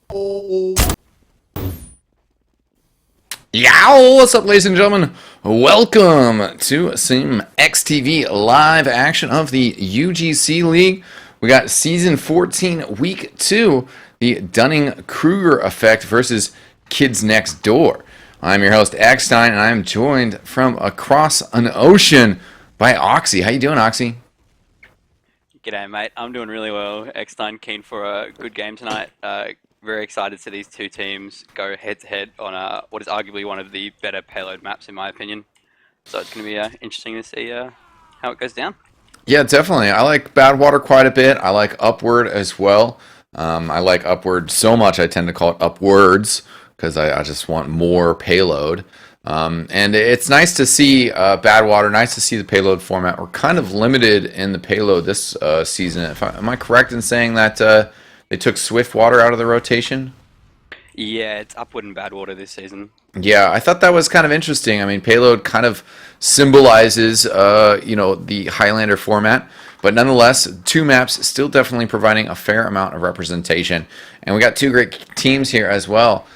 Yow! What's up, ladies and gentlemen? Welcome to some eXtv live action of the UGC League. We got Season 14, Week 2, the Dunning-Kruger effect versus Kids Next Door. I'm your host, eXtine, and I'm joined from across an ocean by Oxy. How you doing, Oxy? G'day, mate. I'm doing really well. eXtine keen for a good game tonight. Very excited to see these two teams go head-to-head on what is arguably one of the better payload maps, in my opinion. So it's going to be interesting to see how it goes down. Yeah, definitely. I like Badwater quite a bit. I like Upward as well. I like Upward so much I tend to call it Upwards because I just want more payload. And it's nice to see Badwater, nice to see the payload format. We're kind of limited in the payload this season. Am I correct in saying that they took Swiftwater out of the rotation? Yeah, it's Upward and Badwater this season. Yeah, I thought that was kind of interesting. I mean, payload kind of symbolizes, the Highlander format, but nonetheless, two maps still definitely providing a fair amount of representation. And we got two great teams here as well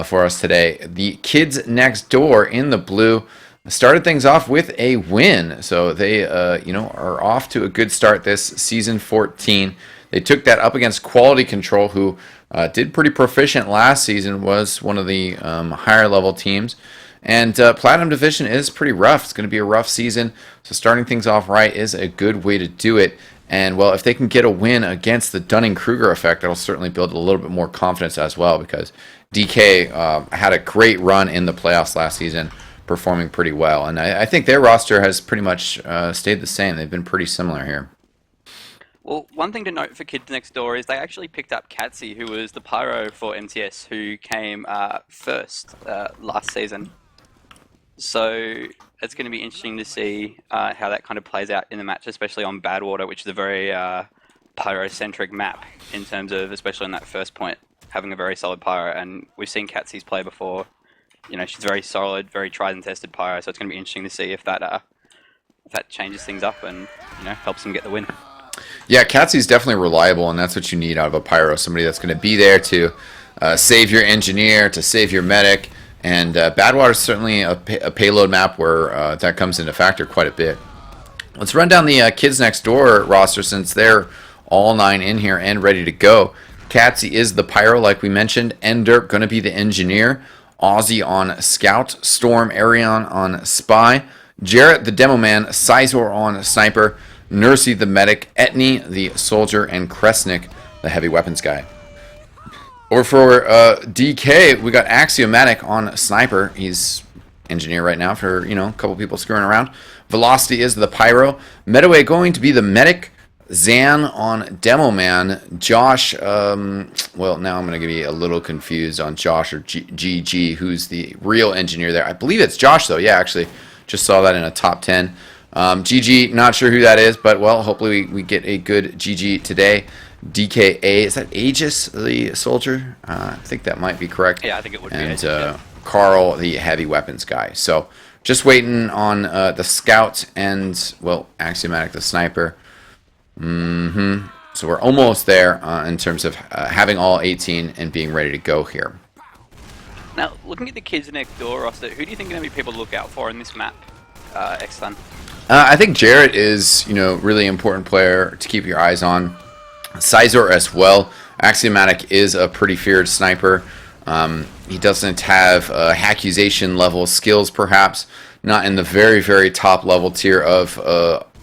for us today. The Kids Next Door in the blue started things off with a win, so they, are off to a good start this season 14. They took that up against Quality Control, who did pretty proficient last season, was one of the higher level teams. And Platinum Division is pretty rough. It's going to be a rough season, so starting things off right is a good way to do it. And, well, if they can get a win against the Dunning-Kruger effect, that'll certainly build a little bit more confidence as well, because DK had a great run in the playoffs last season, performing pretty well. And I think their roster has pretty much stayed the same. They've been pretty similar here. Well, one thing to note for Kids Next Door is they actually picked up Katsy, who was the pyro for MTS, who came first last season. So it's going to be interesting to see how that kind of plays out in the match, especially on Badwater, which is a very pyro-centric map in terms of, especially on that first point, having a very solid pyro. And we've seen Katsy's play before. You know, she's very solid, very tried and tested pyro. So it's going to be interesting to see if that changes things up and helps them get the win. Yeah, Katsy's definitely reliable, and that's what you need out of a pyro. Somebody that's going to be there to save your engineer, to save your medic. And Badwater is certainly a payload map where that comes into factor quite a bit. Let's run down the Kids Next Door roster since they're all 9 in here and ready to go. Katsy is the pyro, like we mentioned. Enderp going to be the engineer. Aussie on scout. Storm Arion on spy. Jarrett the demo man. Sizor on sniper. Nursey the medic, Etney the soldier, and Kresnik the heavy weapons guy. Over for DK, we got Axiomatic on sniper. He's engineer right now for, a couple people screwing around. Velocity is the pyro. Medaway going to be the medic. Zan on demo man. Josh, now I'm going to be a little confused on Josh or GG, who's the real engineer there. I believe it's Josh, though. Yeah, actually, just saw that in a top 10. GG, not sure who that is, but, well, hopefully we get a good GG today. DKA, is that Aegis, the soldier? I think that might be correct. Yeah, I think it would be. And Carl, the heavy weapons guy. So just waiting on the scout and, well, Axiomatic, the sniper. So we're almost there in terms of having all 18 and being ready to go here. Now, looking at the Kids Next Door roster, who do you think are going to be people to look out for in this map, eXtine? I think Jarrett is, really important player to keep your eyes on. Sizor as well. Axiomatic is a pretty feared sniper. He doesn't have accusation level skills, perhaps. Not in the very, very top level tier of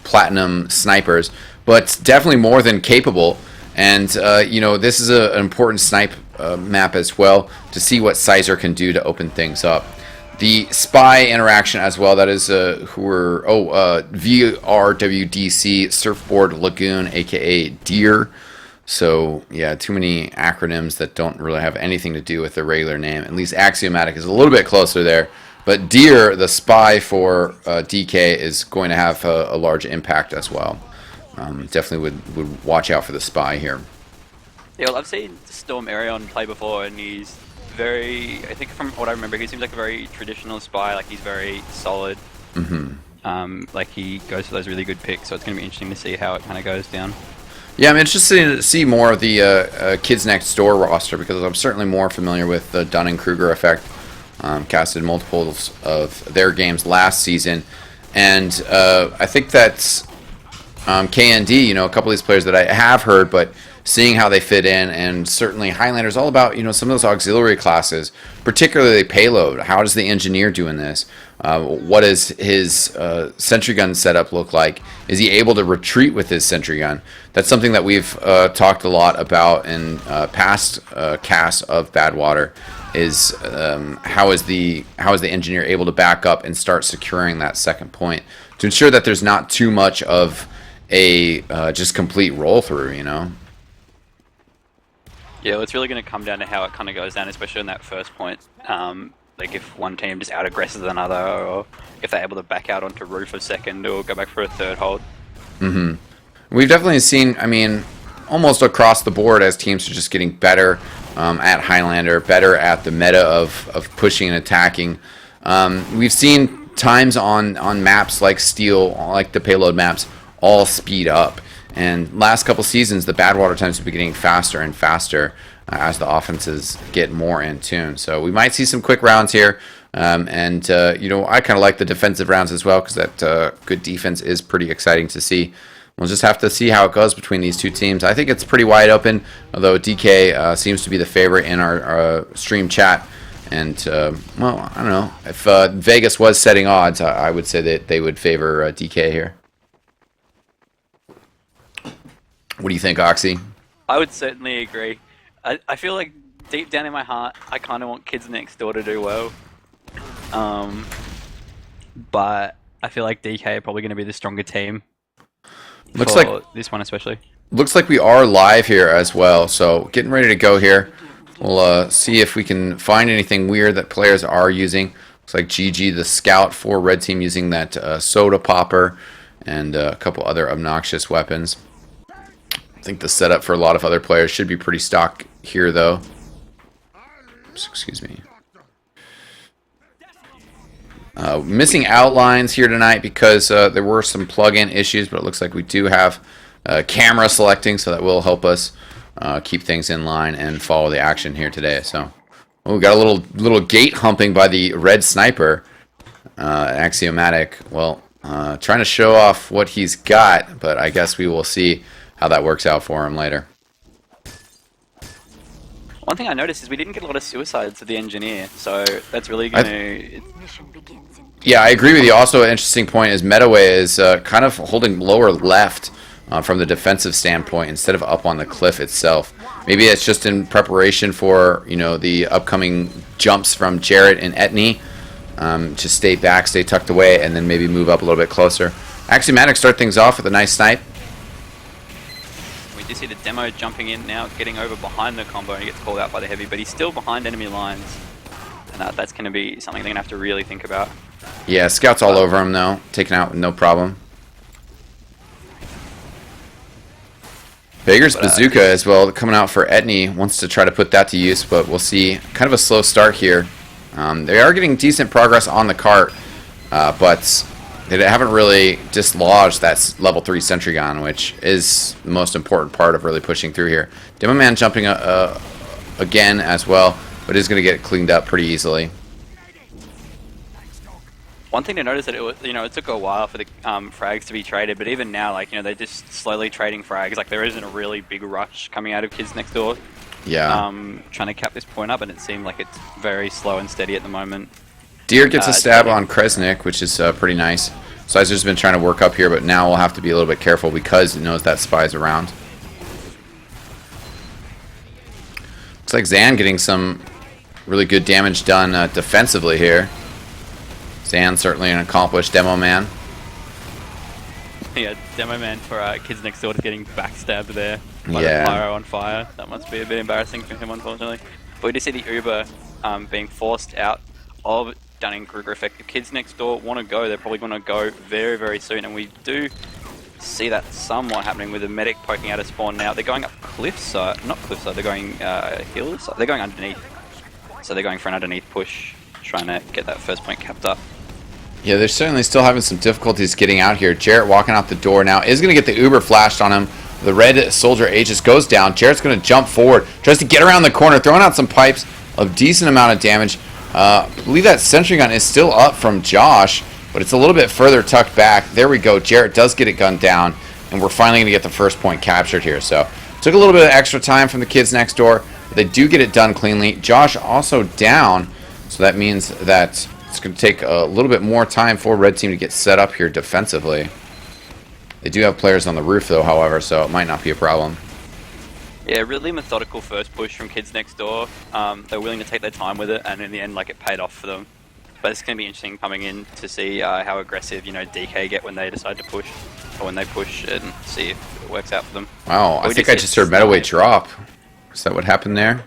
platinum snipers, but definitely more than capable. And, this is an important snipe map as well to see what Sizor can do to open things up. The spy interaction as well, that is VRWDC, Surfboard Lagoon, aka Deer. So, yeah, too many acronyms that don't really have anything to do with the regular name. At least Axiomatic is a little bit closer there. But Deer, the spy for DK, is going to have a large impact as well. Definitely would watch out for the spy here. Yeah, well, I've seen Storm Arion play before, and he's I think from what I remember, he seems like a very traditional spy. Like, he's very solid. Like, he goes for those really good picks, so it's going to be interesting to see how it kind of goes down. Yeah, I'm interested to see more of the Kids Next Door roster because I'm certainly more familiar with the Dunning-Kruger effect. Casted multiples of their games last season, and I think that's KND. You know, a couple of these players that I have heard, but seeing how they fit in, and certainly Highlander's all about, you know, some of those auxiliary classes, particularly payload. How does the engineer do in this? What does his sentry gun setup look like? Is he able to retreat with his sentry gun? That's something that we've talked a lot about in past casts of Badwater. Is how is the engineer able to back up and start securing that second point to ensure that there's not too much of a just complete roll through, you know? Yeah, well, it's really going to come down to how it kind of goes down, especially on that first point. Like if one team just out-aggresses another, or if they're able to back out onto roof a second, or go back for a third hold. Mm-hmm. We've definitely seen, I mean, almost across the board as teams are just getting better at Highlander, better at the meta of pushing and attacking. We've seen times on maps like Steel, like the payload maps, all speed up. And last couple seasons, the Badwater times have been getting faster and faster as the offenses get more in tune. So we might see some quick rounds here. You know, I kind of like the defensive rounds as well because that good defense is pretty exciting to see. We'll just have to see how it goes between these two teams. I think it's pretty wide open, although DK seems to be the favorite in our stream chat. And, well, I don't know. If Vegas was setting odds, I would say that they would favor DK here. What do you think, Oxy? I would certainly agree. I feel like deep down in my heart, I kind of want Kids Next Door to do well. But I feel like DK are probably going to be the stronger team. Looks for like this one especially. Looks like we are live here as well, so getting ready to go here. We'll see if we can find anything weird that players are using. Looks like GG the Scout for Red Team using that soda popper and a couple other obnoxious weapons. I think the setup for a lot of other players should be pretty stock here, though. Excuse me. Missing outlines here tonight because there were some plug-in issues, but it looks like we do have camera selecting, so that will help us keep things in line and follow the action here today. So, we got a little gate humping by the red sniper, Axiomatic. Well, trying to show off what he's got, but I guess we will see how that works out for him later. One thing I noticed is we didn't get a lot of suicides of the engineer, so that's really going to... Yeah, I agree with you. Also, an interesting point is Metaway is kind of holding lower left from the defensive standpoint instead of up on the cliff itself. Maybe it's just in preparation for, you know, the upcoming jumps from Jarrett and Etney. Just stay back, stay tucked away, and then maybe move up a little bit closer. Axiomatic start things off with a nice snipe. We do see the demo jumping in now, getting over behind the combo, and he gets called out by the heavy, but he's still behind enemy lines. And that's going to be something they're going to have to really think about. Yeah, Scout's all over him, though. Taken out with no problem. Beggar's Bazooka as well, coming out for Etney. Wants to try to put that to use, but we'll see. Kind of a slow start here. They are getting decent progress on the cart, but they haven't really dislodged that level 3 sentry gun, which is the most important part of really pushing through here. Demo Man jumping again as well, but is going to get cleaned up pretty easily. One thing to notice that it took a while for the frags to be traded, but even now, like, they're just slowly trading frags. Like, there isn't a really big rush coming out of Kids Next Door. Yeah. Trying to cap this point up, and it seemed like it's very slow and steady at the moment. Deer gets a stab on Kresnik, which is pretty nice. Sizer's been trying to work up here, but now we'll have to be a little bit careful because he knows that Spy's around. Looks like Zan getting some really good damage done defensively here. Zan certainly an accomplished demo man. Yeah, demo man for Kids Next Door getting backstabbed there by Yeah. the pyro on fire. That must be a bit embarrassing for him, unfortunately. But we do see the Uber being forced out of Dunning-Kruger effect. If Kids Next Door want to go, they're probably going to go very, very soon. And we do see that somewhat happening with the medic poking out of spawn now. They're going up cliffside, not cliffside, they're going hills. They're going underneath. So they're going for an underneath push, trying to get that first point capped up. Yeah, they're certainly still having some difficulties getting out here. Jarrett walking out the door now is going to get the Uber flashed on him. The red soldier Aegis goes down. Jarrett's going to jump forward. Tries to get around the corner, throwing out some pipes. A decent amount of damage. I believe that sentry gun is still up from Josh, but it's a little bit further tucked back. There we go. Jarrett does get it gunned down, and we're finally going to get the first point captured here. So took a little bit of extra time from the kids next door, but they do get it done cleanly. Josh also down, so that means that it's going to take a little bit more time for red team to get set up here defensively. They do have players on the roof, though, however, so it might not be a problem. Yeah, really methodical first push from kids next door. They're willing to take their time with it, and in the end, like, it paid off for them. But it's going to be interesting coming in to see how aggressive, you know, DK get when they decide to push, or when they push, and see if it works out for them. Wow, I think I just heard Metaway drop. Is that what happened there?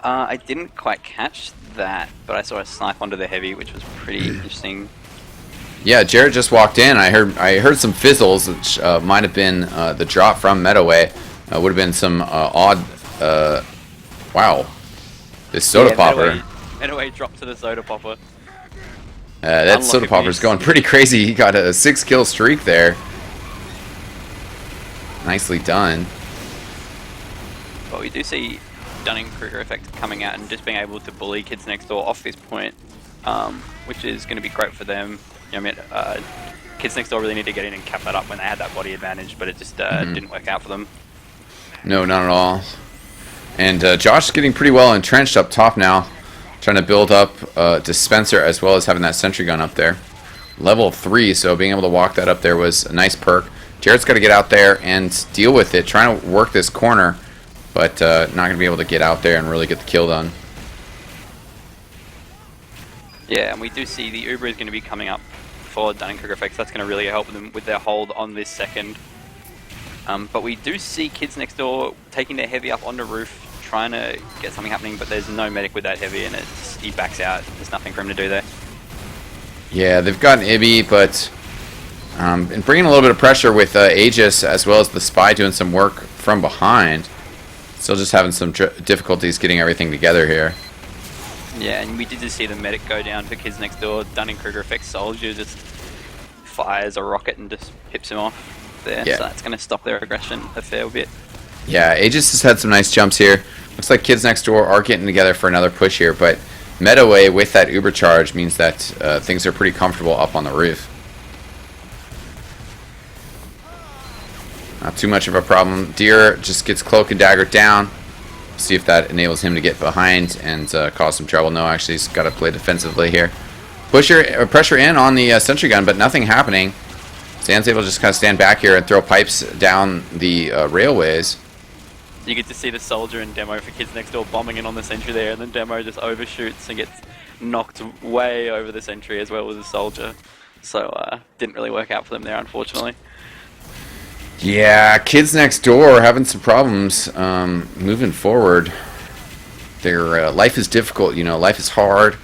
I didn't quite catch that, but I saw a snipe onto the heavy, which was pretty interesting. Yeah, Jarrett just walked in. I heard some fizzles, which might have been the drop from Metaway. Would have been some odd. Wow, this soda popper. Metaway dropped to the soda popper. That soda popper's going pretty crazy. He got a 6-kill streak there. Nicely done. But we do see Dunning-Kruger effect coming out and just being able to bully kids next door off this point, which is going to be great for them. You know, I mean, kids next door really need to get in and cap that up when they had that body advantage, but it just didn't work out for them. No, not at all. And Josh is getting pretty well entrenched up top now, trying to build up dispenser as well as having that sentry gun up there. Level 3, so being able to walk that up there was a nice perk. Jarrett's got to get out there and deal with it, trying to work this corner, but not going to be able to get out there and really get the kill done. Yeah, and we do see the Uber is going to be coming up for Dunning-Kruger effects. That's going to really help them with their hold on this second. But we do see kids next door taking their heavy up on the roof, trying to get something happening, but there's no medic with that heavy, and he backs out. There's nothing for him to do there. Yeah, they've got an Ibby, but and bringing a little bit of pressure with Aegis as well as the Spy doing some work from behind. Still just having some difficulties getting everything together here. Yeah, and we did just see the medic go down for kids next door. Dunning-Kruger effects soldier just fires a rocket and just pips him off there. Yeah. So that's going to stop their aggression a fair bit. Yeah, Aegis has had some nice jumps here. Looks like kids next door are getting together for another push here, but Metaway with that Uber charge means that things are pretty comfortable up on the roof. Not too much of a problem. Deer just gets cloak and dagger down. See if that enables him to get behind and cause some trouble. No, actually, he's got to play defensively here. Pressure in on the sentry gun, but nothing happening. Zan's able to just kind of stand back here and throw pipes down the railways. You get to see the soldier and Demo for kids next door bombing in on the sentry there, and then Demo just overshoots and gets knocked way over the sentry as well as the soldier. So didn't really work out for them there, unfortunately. Yeah, kids next door are having some problems moving forward. Their life is difficult, you know, life is hard.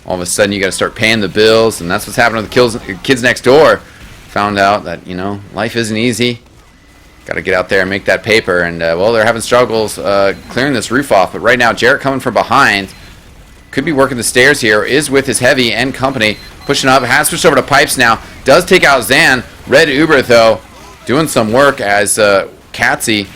All of a sudden you got to start paying the bills, and that's what's happening to the kids next door. Found out that, you know, life isn't easy. Got to get out there and make that paper, and well, they're having struggles clearing this roof off. But right now, Jarrett coming from behind, could be working the stairs here, is with his heavy and company, pushing up, has switched over to pipes now, does take out Zan. Red Uber, though, doing some work as Katsy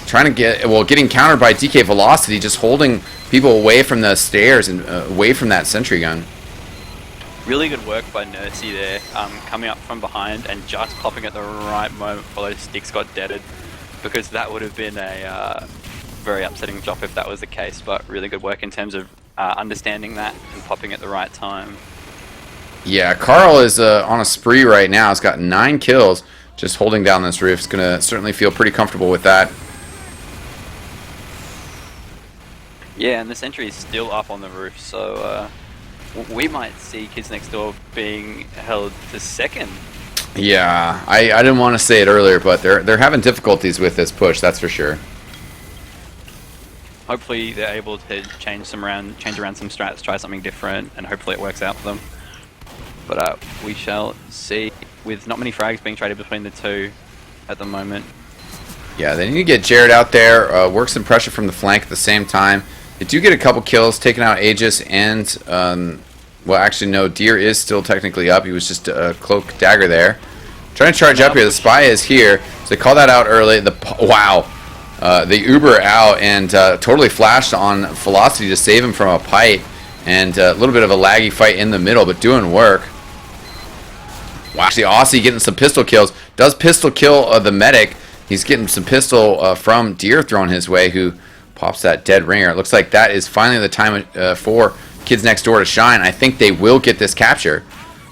trying to getting countered by DK Velocity, just holding people away from the stairs and away from that sentry gun. Really good work by Nursey there, coming up from behind and just popping at the right moment before those sticks got deaded, because that would have been a very upsetting drop if that was the case, but really good work in terms of understanding that and popping at the right time. Yeah, Carl is on a spree right now. He's got 9 kills just holding down this roof. He's going to certainly feel pretty comfortable with that. Yeah, and the sentry is still up on the roof, so we might see kids next door being held to second. Yeah, I didn't want to say it earlier, but they're having difficulties with this push, that's for sure. Hopefully they're able to change around some strats, try something different, and hopefully it works out for them. But we shall see, with not many frags being traded between the two at the moment. Yeah, they need to get Jarrett out there, work some pressure from the flank at the same time. They do get a couple kills, taking out Aegis and, well, actually, no, Deer is still technically up. He was just a cloak dagger there. Trying to charge up here. The spy is here. So they call that out early. Wow. The Uber out and totally flashed on Velocity to save him from a pipe. And a little bit of a laggy fight in the middle, but doing work. Wow. Actually, Aussie getting some pistol kills. Does pistol kill the medic. He's getting some pistol from Deer thrown his way, who pops that dead ringer. It looks like that is finally the time for Kids Next Door to shine. I think they will get this capture.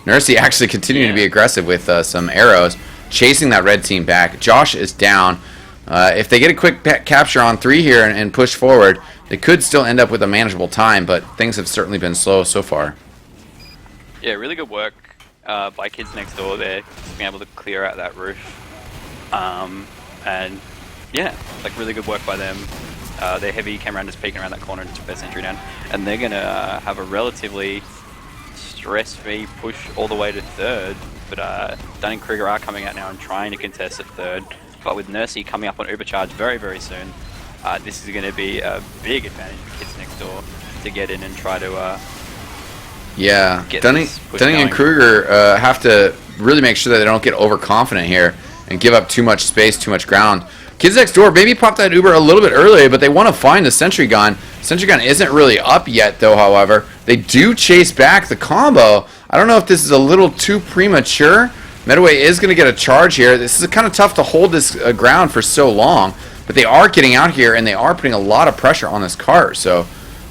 Nursey actually continuing to be aggressive with some arrows, chasing that red team back. Josh is down. If they get a quick capture on 3 here and push forward, they could still end up with a manageable time, but things have certainly been slow so far. Yeah, really good work by Kids Next Door there, being able to clear out that roof. And yeah, like really good work by them. Their heavy came around, just peeking around that corner and took their sentry down. And they're going to have a relatively stress-free push all the way to 3rd. But Dunning-Kruger are coming out now and trying to contest at 3rd. But with Nursey coming up on Ubercharge very, very soon, this is going to be a big advantage for Kids Next Door to get in and try to Dunning and Kruger have to really make sure that they don't get overconfident here and give up too much space, too much ground. Kids Next Door maybe pop that Uber a little bit earlier, but they want to find the sentry gun. Sentry gun isn't really up yet, though, however. They do chase back the combo. I don't know if this is a little too premature. Medaway is going to get a charge here. This is kind of tough to hold this ground for so long, but they are getting out here, and they are putting a lot of pressure on this cart. So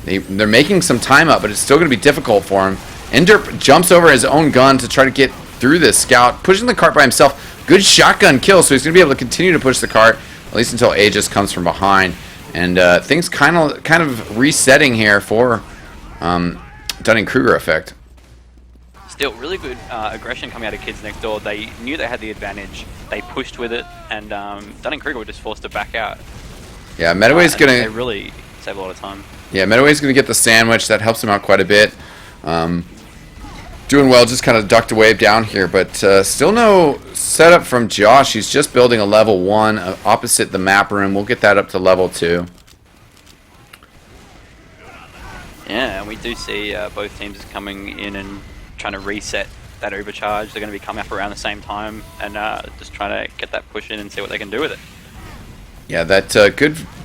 they're making some time up, but it's still going to be difficult for him. Enderp jumps over his own gun to try to get through this scout, pushing the cart by himself. Good shotgun kill, so he's going to be able to continue to push the cart, at least until Aegis comes from behind. And things kind of resetting here for Dunning-Kruger effect. Still, really good aggression coming out of Kids Next Door. They knew they had the advantage. They pushed with it, and Dunning-Kruger were just forced to back out. Yeah, Medaway's going to... They really save a lot of time. Yeah, Medaway's going to get the sandwich. That helps him out quite a bit. Doing well, just kind of ducked away down here, but still no setup from Josh. He's just building a level 1 opposite the map room. We'll get that up to level 2. Yeah, and we do see both teams coming in and trying to reset that overcharge. They're going to be coming up around the same time and just trying to get that push in and see what they can do with it. Yeah, that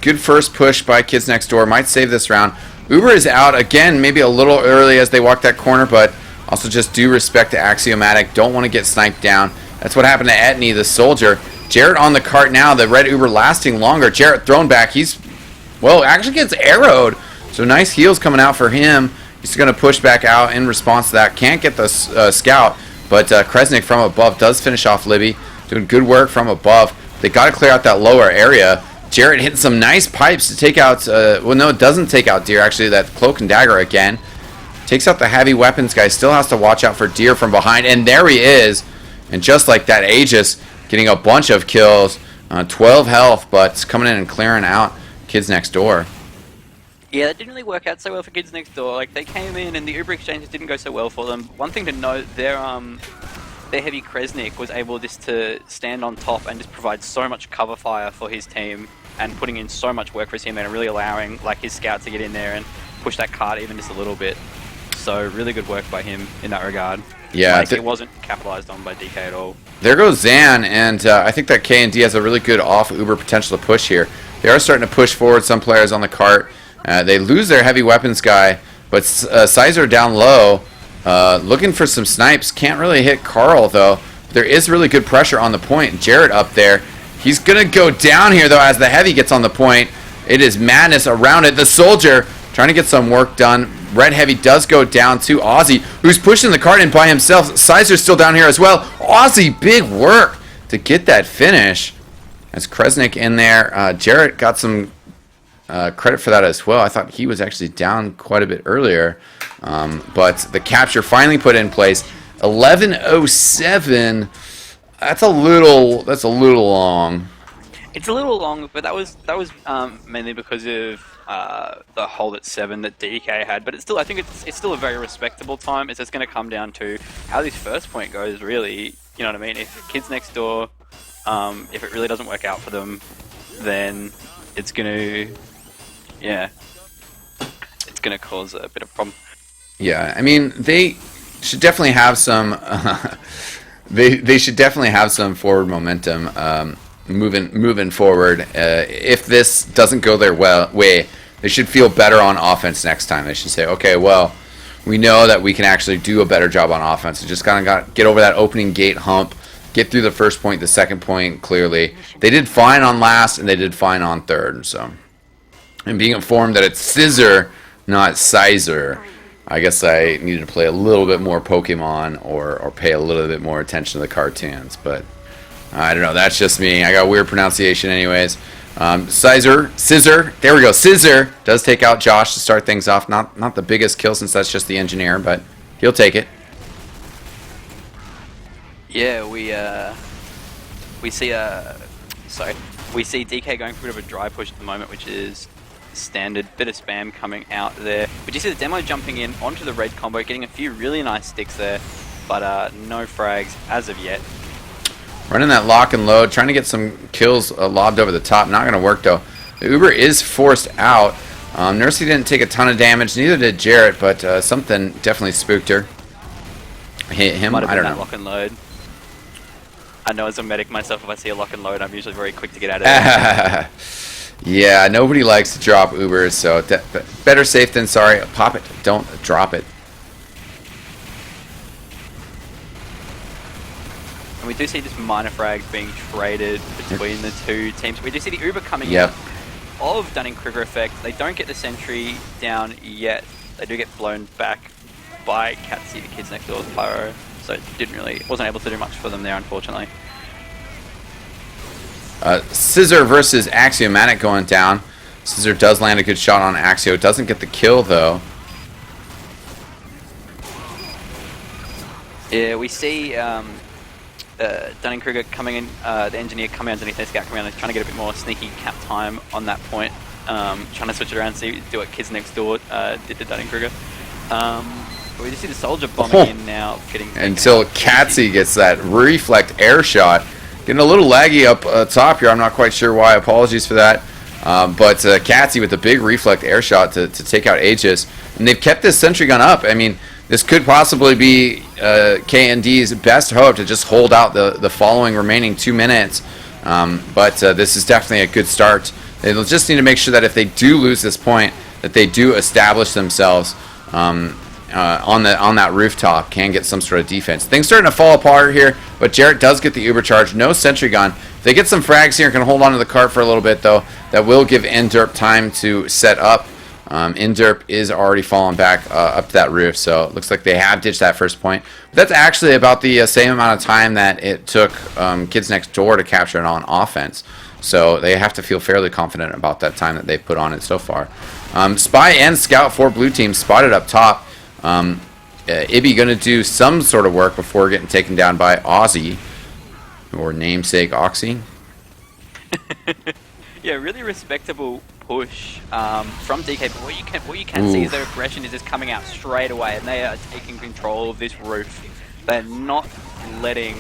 good first push by Kids Next Door might save this round. Uber is out again, maybe a little early as they walk that corner, but also just due respect to Axiomatic. Don't want to get sniped down. That's what happened to Etney, the soldier. Jarrett on the cart now. The red Uber lasting longer. Jarrett thrown back. Actually gets arrowed. So nice heals coming out for him. He's going to push back out in response to that. Can't get the scout, but Kresnik from above does finish off Libby. Doing good work from above. They got to clear out that lower area. Jarrett hitting some nice pipes to take out, it doesn't take out Deer, actually, that cloak and dagger again. Takes out the heavy weapons guy, still has to watch out for Deer from behind, and there he is. And just like that, Aegis getting a bunch of kills, 12 health, but coming in and clearing out Kids Next Door. Yeah, that didn't really work out so well for Kids Next Door. Like, they came in and the Uber exchanges didn't go so well for them. One thing to note, their heavy Kresnik was able just to stand on top and just provide so much cover fire for his team and putting in so much work for his team and really allowing like his scout to get in there and push that cart even just a little bit. So really good work by him in that regard. Yeah, it wasn't capitalized on by DK at all. There goes Zan, and I think that K&D has a really good off Uber potential to push here. They are starting to push forward some players on the cart. They lose their heavy weapons guy, but Sizer down low, looking for some snipes. Can't really hit Carl, though. There is really good pressure on the point. Jarrett up there. He's going to go down here, though, as the heavy gets on the point. It is madness around it. The soldier trying to get some work done. Red Heavy does go down to Aussie, who's pushing the cart in by himself. Sizer's still down here as well. Aussie, big work to get that finish. As Kresnik in there. Jarrett got some credit for that as well. I thought he was actually down quite a bit earlier. But the capture finally put in place. 11:07. That's a little long. It's a little long, but that was mainly because of the hold at 7 that DK had. But it's still, I think it's still a very respectable time. It's just going to come down to how this first point goes. Really, you know what I mean? If Kids Next Door, if it really doesn't work out for them, then it's going to cause a bit of problem. Yeah, I mean, they should definitely have some they should definitely have some forward momentum moving forward. If this doesn't go their way, they should feel better on offense next time. They should say, okay, well, we know that we can actually do a better job on offense. We just kind of got to get over that opening gate hump, get through the first point, the second point clearly. They did fine on last, and they did fine on third. So, and being informed that it's Scissor, not Sizer, I guess I needed to play a little bit more Pokemon or pay a little bit more attention to the cartoons. But I don't know. That's just me. I got weird pronunciation anyways. Scissor. There we go. Scissor does take out Josh to start things off. Not the biggest kill since that's just the engineer, but he'll take it. Yeah, we see DK going for a bit of a dry push at the moment, which is standard. Bit of spam coming out there. But you see the demo jumping in onto the red combo, getting a few really nice sticks there, but no frags as of yet. Running that lock and load, trying to get some kills lobbed over the top. Not going to work though. The Uber is forced out. Nursey didn't take a ton of damage, neither did Jarrett, but something definitely spooked her. Hit him? Might have I been don't that know. lock and load. I know as a medic myself, if I see a lock and load, I'm usually very quick to get out of there. Yeah, nobody likes to drop Ubers, so better safe than sorry. Pop it, don't drop it. And we do see just minor frags being traded between the two teams. We do see the Uber coming Yep. in of Dunning-Kruger effect. They don't get the sentry down yet. They do get blown back by Catsy, the kids next door, Pyro. So it wasn't able to do much for them there, unfortunately. Scissor versus Axiomatic going down. Scissor does land a good shot on Axio. Doesn't get the kill though. Yeah, we see Dunning-Kruger coming in, the engineer coming underneath their scout coming in, trying to get a bit more sneaky cap time on that point. Trying to switch it around and do what kids next door did to Dunning-Kruger. But we just see the soldier bombing in now, getting until Catsy gets that reflect air shot. Getting a little laggy up top here. I'm not quite sure why. Apologies for that. But Catsy with the big reflect air shot to take out Aegis. And they've kept this sentry gun up. I mean, this could possibly be KND's best hope to just hold out the following remaining 2 minutes. But this is definitely a good start. They'll just need to make sure that if they do lose this point, that they do establish themselves on that rooftop, can get some sort of defense. Things starting to fall apart here, but Jarrett does get the Uber charge. No sentry gun. If they get some frags here and can hold on to the cart for a little bit, though, that will give Inderp time to set up. Inderp is already falling back up to that roof, so it looks like they have ditched that first point. But that's actually about the same amount of time that it took Kids Next Door to capture it on offense. So they have to feel fairly confident about that time that they've put on it so far. Spy and Scout for blue team spotted up top. Ibby going to do some sort of work before getting taken down by Aussie, or namesake Oxy. Yeah, really respectable push from DK, but what you can see is their aggression is just coming out straight away, and they are taking control of this roof. They're not letting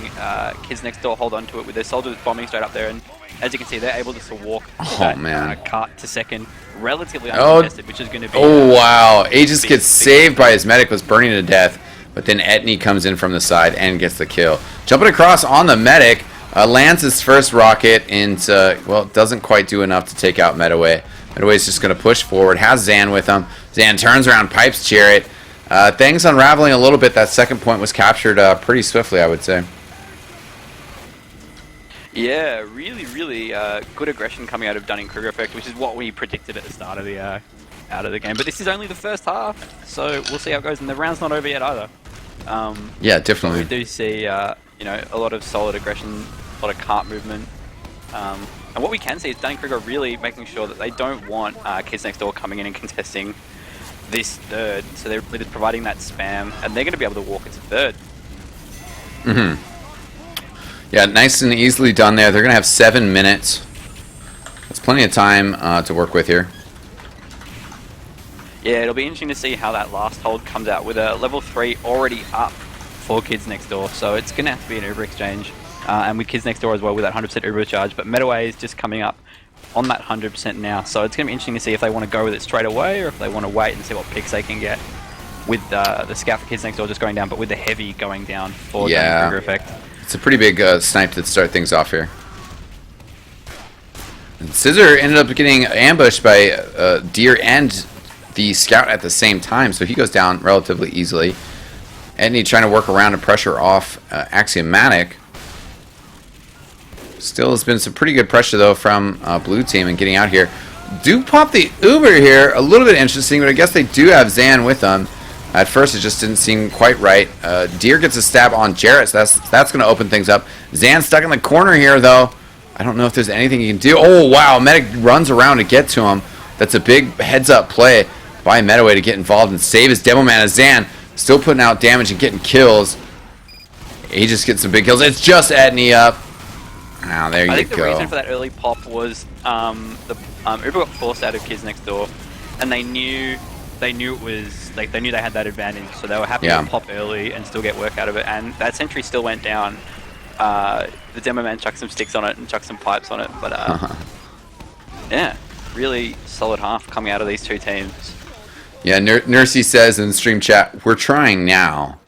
Kids Next Door hold on to it with their soldiers bombing straight up there, and as you can see, they're able just to walk that cart to second relatively uncontested, which is going to be... Oh, wow. Aegis gets saved by his medic, was burning to death, but then Etney comes in from the side and gets the kill. Jumping across on the medic, lands his first rocket into... Well, doesn't quite do enough to take out Medaway. Medaway's just going to push forward, has Zan with him. Zan turns around, pipes Chariot. Things unraveling a little bit. That second point was captured pretty swiftly, I would say. Yeah, really good aggression coming out of Dunning-Kruger effect, which is what we predicted at the start of the out of the game. But this is only the first half, so we'll see how it goes. And the round's not over yet either. Yeah, definitely. We do see a lot of solid aggression, a lot of cart movement. And what we can see is Dunning-Kruger really making sure that they don't want Kids Next Door coming in and contesting this third. So they're just providing that spam, and they're going to be able to walk into third. Mm-hmm. Yeah, nice and easily done there. They're going to have 7 minutes. That's plenty of time to work with here. Yeah, it'll be interesting to see how that last hold comes out with a level 3 already up for Kids Next Door. So it's going to have to be an Uber exchange. And with Kids Next Door as well with that 100% Uber charge. But Medaway is just coming up on that 100% now. So it's going to be interesting to see if they want to go with it straight away or if they want to wait and see what picks they can get with the Scout for Kids Next Door just going down, but with the heavy going down for the Dunning-Kruger effect. It's a pretty big snipe to start things off here. And Scissor ended up getting ambushed by Deer and the Scout at the same time, so he goes down relatively easily. Etney trying to work around and pressure off Axiomatic. Still has been some pretty good pressure, though, from Blue Team and getting out here. Do pop the Uber here. A little bit interesting, but I guess they do have Zan with them. At first, it just didn't seem quite right. Deer gets a stab on Jarrett, so that's going to open things up. Zan stuck in the corner here, though. I don't know if there's anything he can do. Oh, wow. Medic runs around to get to him. That's a big heads-up play by Metaway to get involved and save his Demo Man as Zan still putting out damage and getting kills. He just gets some big kills. It's just Etney up. Now, there you go. I think the reason for that early pop was the Uber got forced out of Kids Next Door, and they knew it was like they knew they had that advantage, so they were happy to pop early and still get work out of it. And that sentry still went down. The Demo Man chucked some sticks on it and chucked some pipes on it, but yeah, really solid half coming out of these two teams. Yeah, Nursey says in the stream chat, we're trying now.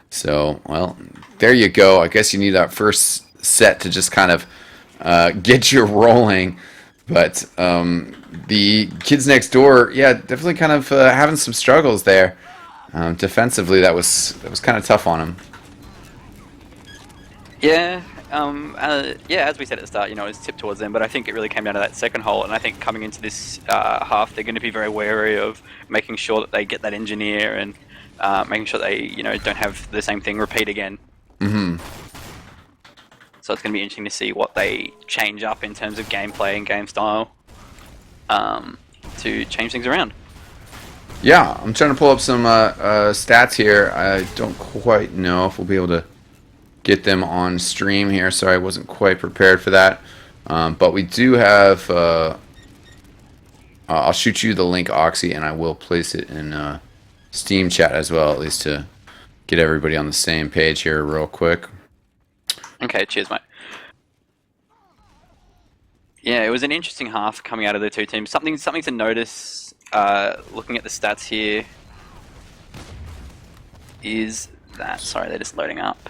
So, well, there you go. I guess you need that first set to just kind of get you rolling. But the Kids Next Door, yeah, definitely kind of having some struggles there. Defensively, that was kind of tough on him. Yeah, yeah. As we said at the start, you know, it's tipped towards them, but I think it really came down to that second hole. And I think coming into this half, they're going to be very wary of making sure that they get that engineer and making sure they, you know, don't have the same thing repeat again. Mm-hmm. So it's going to be interesting to see what they change up in terms of gameplay and game style to change things around. Yeah, I'm trying to pull up some stats here. I don't quite know if we'll be able to get them on stream here. Sorry, I wasn't quite prepared for that. But we do have... I'll shoot you the link, Oxy, and I will place it in Steam chat as well, at least to get everybody on the same page here real quick. Okay, cheers, mate. Yeah, it was an interesting half coming out of the two teams. Something to notice, looking at the stats here, is that... Sorry, they're just loading up.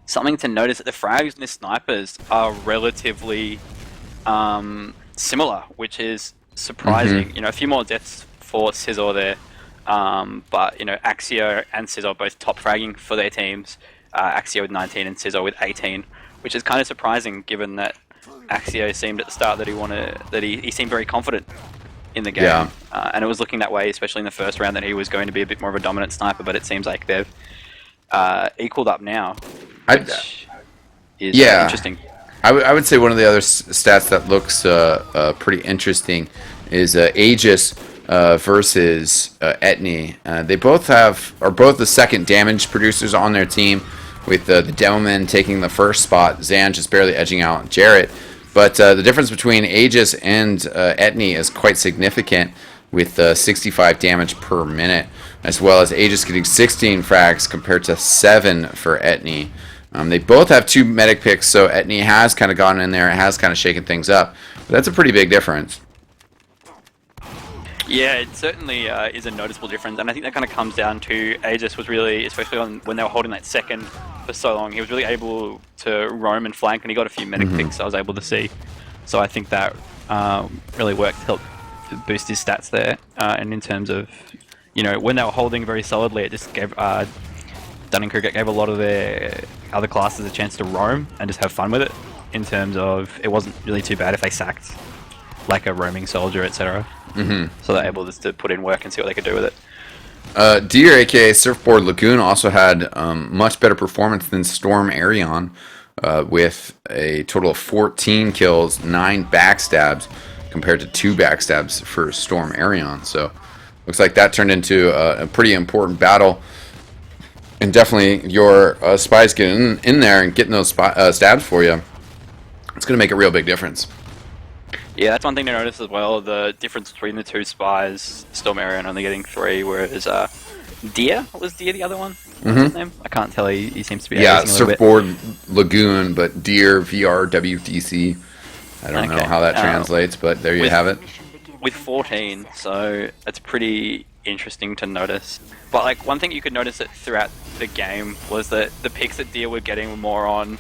Something to notice that the frags and the snipers are relatively similar, which is surprising. Mm-hmm. You know, a few more deaths for Scissor there, but you know, Axio and Scissor both top fragging for their teams. Axio with 19 and Scissor with 18, which is kind of surprising given that Axio seemed at the start that he seemed very confident in the game, yeah. And it was looking that way, especially in the first round, that he was going to be a bit more of a dominant sniper. But it seems like they've equaled up now, which is interesting. I would say one of the other stats that looks pretty interesting is Aegis versus Etney. They both are both the second damage producers on their team, with the Demoman taking the first spot, Zan just barely edging out Jarrett. But the difference between Aegis and Etney is quite significant, with 65 damage per minute, as well as Aegis getting 16 frags compared to 7 for Etney. They both have 2 medic picks, so Etney has kind of gone in there, has kind of shaken things up. But that's a pretty big difference. Yeah, it certainly is a noticeable difference, and I think that kind of comes down to Aegis was really, especially when they were holding that second for so long, he was really able to roam and flank, and he got a few medic picks I was able to see. So I think that really worked to help boost his stats there. And in terms of, you know, when they were holding very solidly, it just gave Dunning-Kruger gave a lot of their other classes a chance to roam and just have fun with it. In terms of, it wasn't really too bad if they sacked like a roaming soldier, etc. So they're able just to put in work and see what they could do with it. Deer, aka Surfboard Lagoon, also had much better performance than Storm Arion, with a total of 14 kills, 9 backstabs, compared to 2 backstabs for Storm Arion. So looks like that turned into a pretty important battle. And definitely your spies getting in there and getting those stabs for you, it's going to make a real big difference. Yeah, that's one thing to notice as well, the difference between the two spies. Storm Arion only getting 3, whereas Deer, what was Deer the other one? What's his name? I can't tell, he seems to be Surfboard Lagoon, but Deer, VRWDC. I don't know how that translates, but there you have it. With 14, so it's pretty interesting to notice. But like one thing you could notice that throughout the game was that the picks that Deer were getting were more on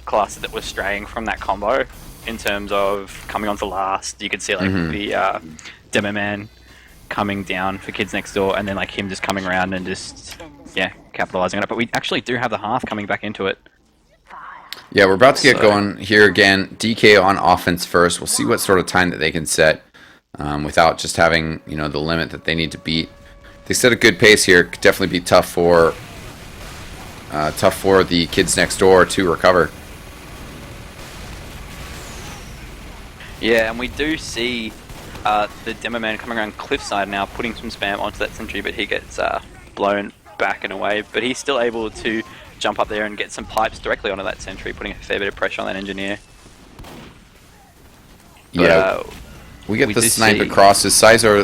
classes that were straying from that combo in terms of coming onto last. You could see like the Demo Man coming down for Kids Next Door, and then like him just coming around and just capitalizing on it. But we actually do have the half coming back into it. Yeah, we're about to get going here again. DK on offense first. We'll see what sort of time that they can set without just having, you know, the limit that they need to beat. They set a good pace here. Could definitely be tough for the Kids Next Door to recover. Yeah, and we do see the Demo Man coming around cliffside now, putting some spam onto that sentry, but he gets blown back and away. But he's still able to jump up there and get some pipes directly onto that sentry, putting a fair bit of pressure on that engineer. But, yeah, we get the snipe across his Scissor,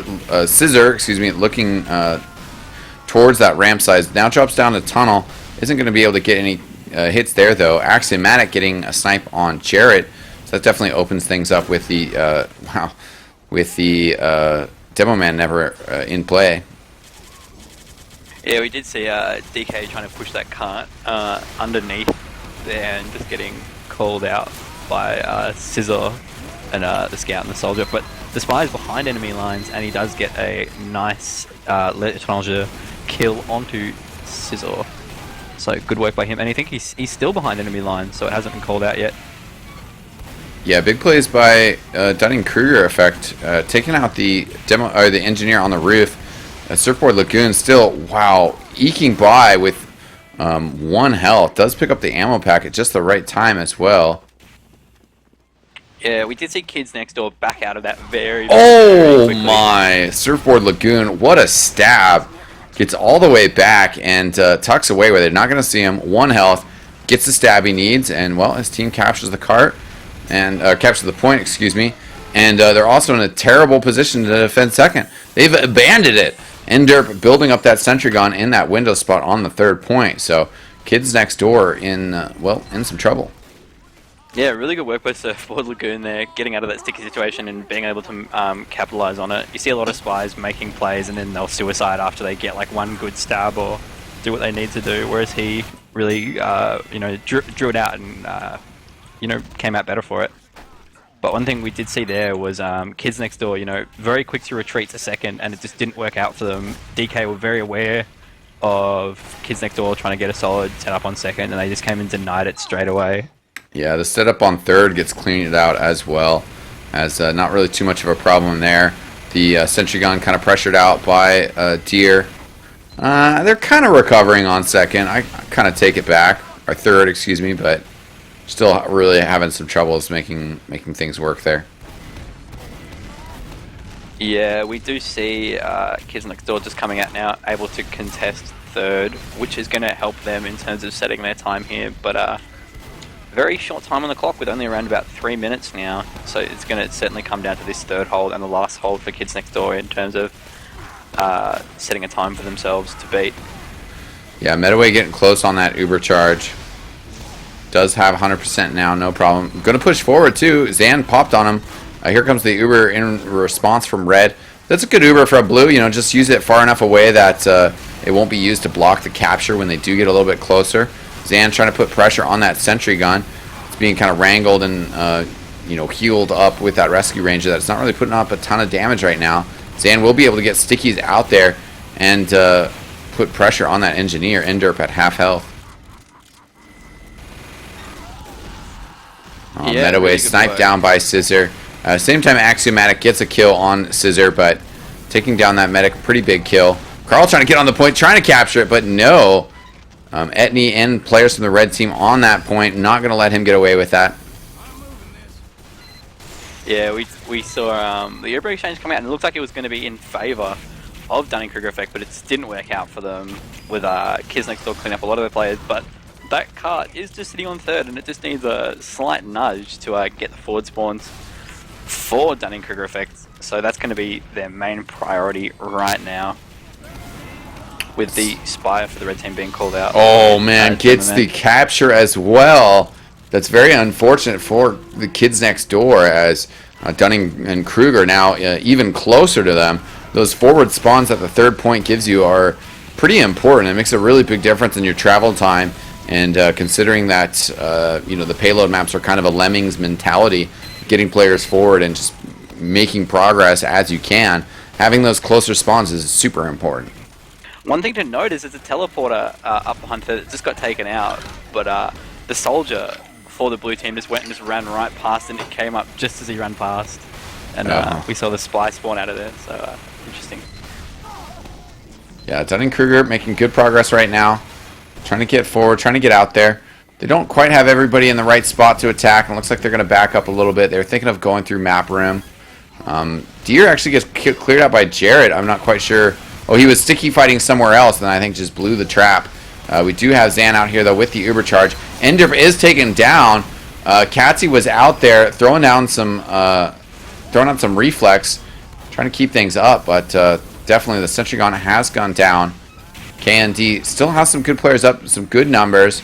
looking towards that ramp size. Now drops down the tunnel. Isn't going to be able to get any hits there, though. Axiomatic getting a snipe on Jarrett. So that definitely opens things up with the Demo Man never in play. Yeah, we did see DK trying to push that cart underneath there and just getting called out by Scissor and the Scout and the Soldier. But the Spy is behind enemy lines, and he does get a nice L'Étranger kill onto Scissor. So good work by him. And I think he's still behind enemy lines, so it hasn't been called out yet. Yeah, big plays by Dunning-Kruger effect, taking out the the engineer on the roof. Surfboard Lagoon still, wow, eking by with 1 health. Does pick up the ammo pack at just the right time as well. Yeah, we did see Kids Next Door back out of that very quickly. My! Surfboard Lagoon, what a stab. Gets all the way back and tucks away with it. Not going to see him. 1 health. Gets the stab he needs, and, well, his team captures the cart. And captures the point, excuse me. And they're also in a terrible position to defend second. They've abandoned it. Enderp building up that sentry gun in that window spot on the 3rd point. So Kids Next Door in some trouble. Yeah, really good work by Surfboard Lagoon there, getting out of that sticky situation and being able to capitalize on it. You see a lot of Spies making plays and then they'll suicide after they get like 1 good stab or do what they need to do, whereas he really drew it out and came out better for it. But one thing we did see there was Kids Next Door, very quick to retreat to second, and it just didn't work out for them. DK were very aware of Kids Next Door trying to get a solid setup on second, and they just came and denied it straight away. Yeah, the setup on 3rd gets cleaned out as well, as not really too much of a problem there. The sentry gun kind of pressured out by Deer. They're kind of recovering on second. I kind of take it back, or 3rd, excuse me, but still really having some troubles making things work there. Yeah, we do see Kids Next Door just coming out now, able to contest 3rd, which is going to help them in terms of setting their time here. But very short time on the clock with only around about 3 minutes now. So it's going to certainly come down to this 3rd hold and the last hold for Kids Next Door in terms of setting a time for themselves to beat. Yeah, Medaway getting close on that Uber charge. Does have 100% now, no problem. Going to push forward too. Zan popped on him. Here comes the Uber in response from Red. That's a good Uber for a blue. Just use it far enough away that it won't be used to block the capture when they do get a little bit closer. Zan trying to put pressure on that sentry gun. It's being kind of wrangled and healed up with that rescue ranger. That's not really putting up a ton of damage right now. Zan will be able to get stickies out there and put pressure on that engineer. Enderp at half health. Yeah, Medaway really sniped down by Scissor. Same time, Axiomatic gets a kill on Scissor, but taking down that medic, pretty big kill. Carl trying to get on the point, trying to capture it, but no. Etney and players from the red team on that point, not going to let him get away with that. Yeah, we saw the Uber exchange come out, and it looked like it was going to be in favour of Dunning-Kruger effect, but it didn't work out for them with Kids Next Door cleaning up a lot of their players. But that cart is just sitting on 3rd, and it just needs a slight nudge to get the forward spawns for Dunning-Kruger effect. So that's going to be their main priority right now, with the Spire for the red team being called out. Oh man, gets the capture as well. That's very unfortunate for the Kids Next Door, as Dunning and Kruger now even closer to them. those forward spawns that the third point gives you are pretty important. It makes a really big difference in your travel time, and considering that the payload maps are kind of a lemmings mentality, getting players forward and just making progress as you can, having those closer spawns is super important. One thing to note is there's a teleporter up Hunter that just got taken out, but the soldier for the blue team just went and just ran right past, and it came up just as he ran past, and we saw the spy spawn out of there. So interesting. Yeah, Dunning-Kruger making good progress right now, trying to get forward, trying to get out there. They don't quite have everybody in the right spot to attack, and it looks like they're going to back up a little bit. They were thinking of going through map room. Deer actually gets cleared out by Jarrett. I'm not quite sure. Oh, he was sticky fighting somewhere else, and I think just blew the trap. We do have Zan out here, though, with the Uber charge. Ender is taken down. Katsy was out there throwing on some reflex, trying to keep things up, but definitely the Sentry Gun has gone down. KND still has some good players up, some good numbers,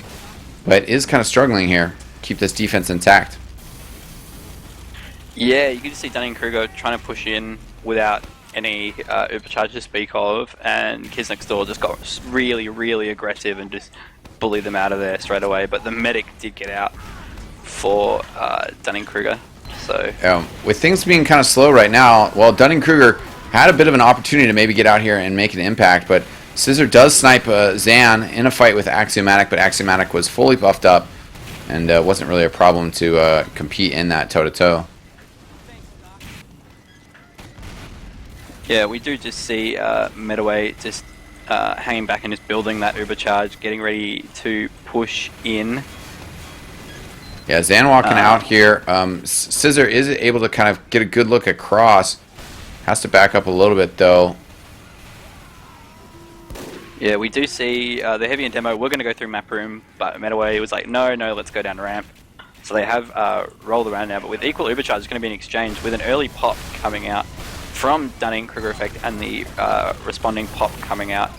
but is kind of struggling here. Keep this defense intact. Yeah, you can just see Dunning-Kruger trying to push in without any overcharge to speak of, and Kids Next Door just got really, really aggressive and just bullied them out of there straight away. But the medic did get out for Dunning-Kruger. So with things being kind of slow right now, well, Dunning-Kruger had a bit of an opportunity to maybe get out here and make an impact, but Scissor does snipe Zan in a fight with Axiomatic, but Axiomatic was fully buffed up and wasn't really a problem to compete in that toe-to-toe. Yeah, we do just see Medaway just hanging back and just building that Uber charge, getting ready to push in. Yeah, Zan walking out here. Scissor is able to kind of get a good look across. Has to back up a little bit, though. Yeah, we do see the heavy and demo. We're going to go through map room, but Medaway was like, no, let's go down ramp. So they have rolled around now, but with equal Uber charge, it's going to be an exchange with an early pop coming out from Dunning-Kruger effect and the responding pop coming out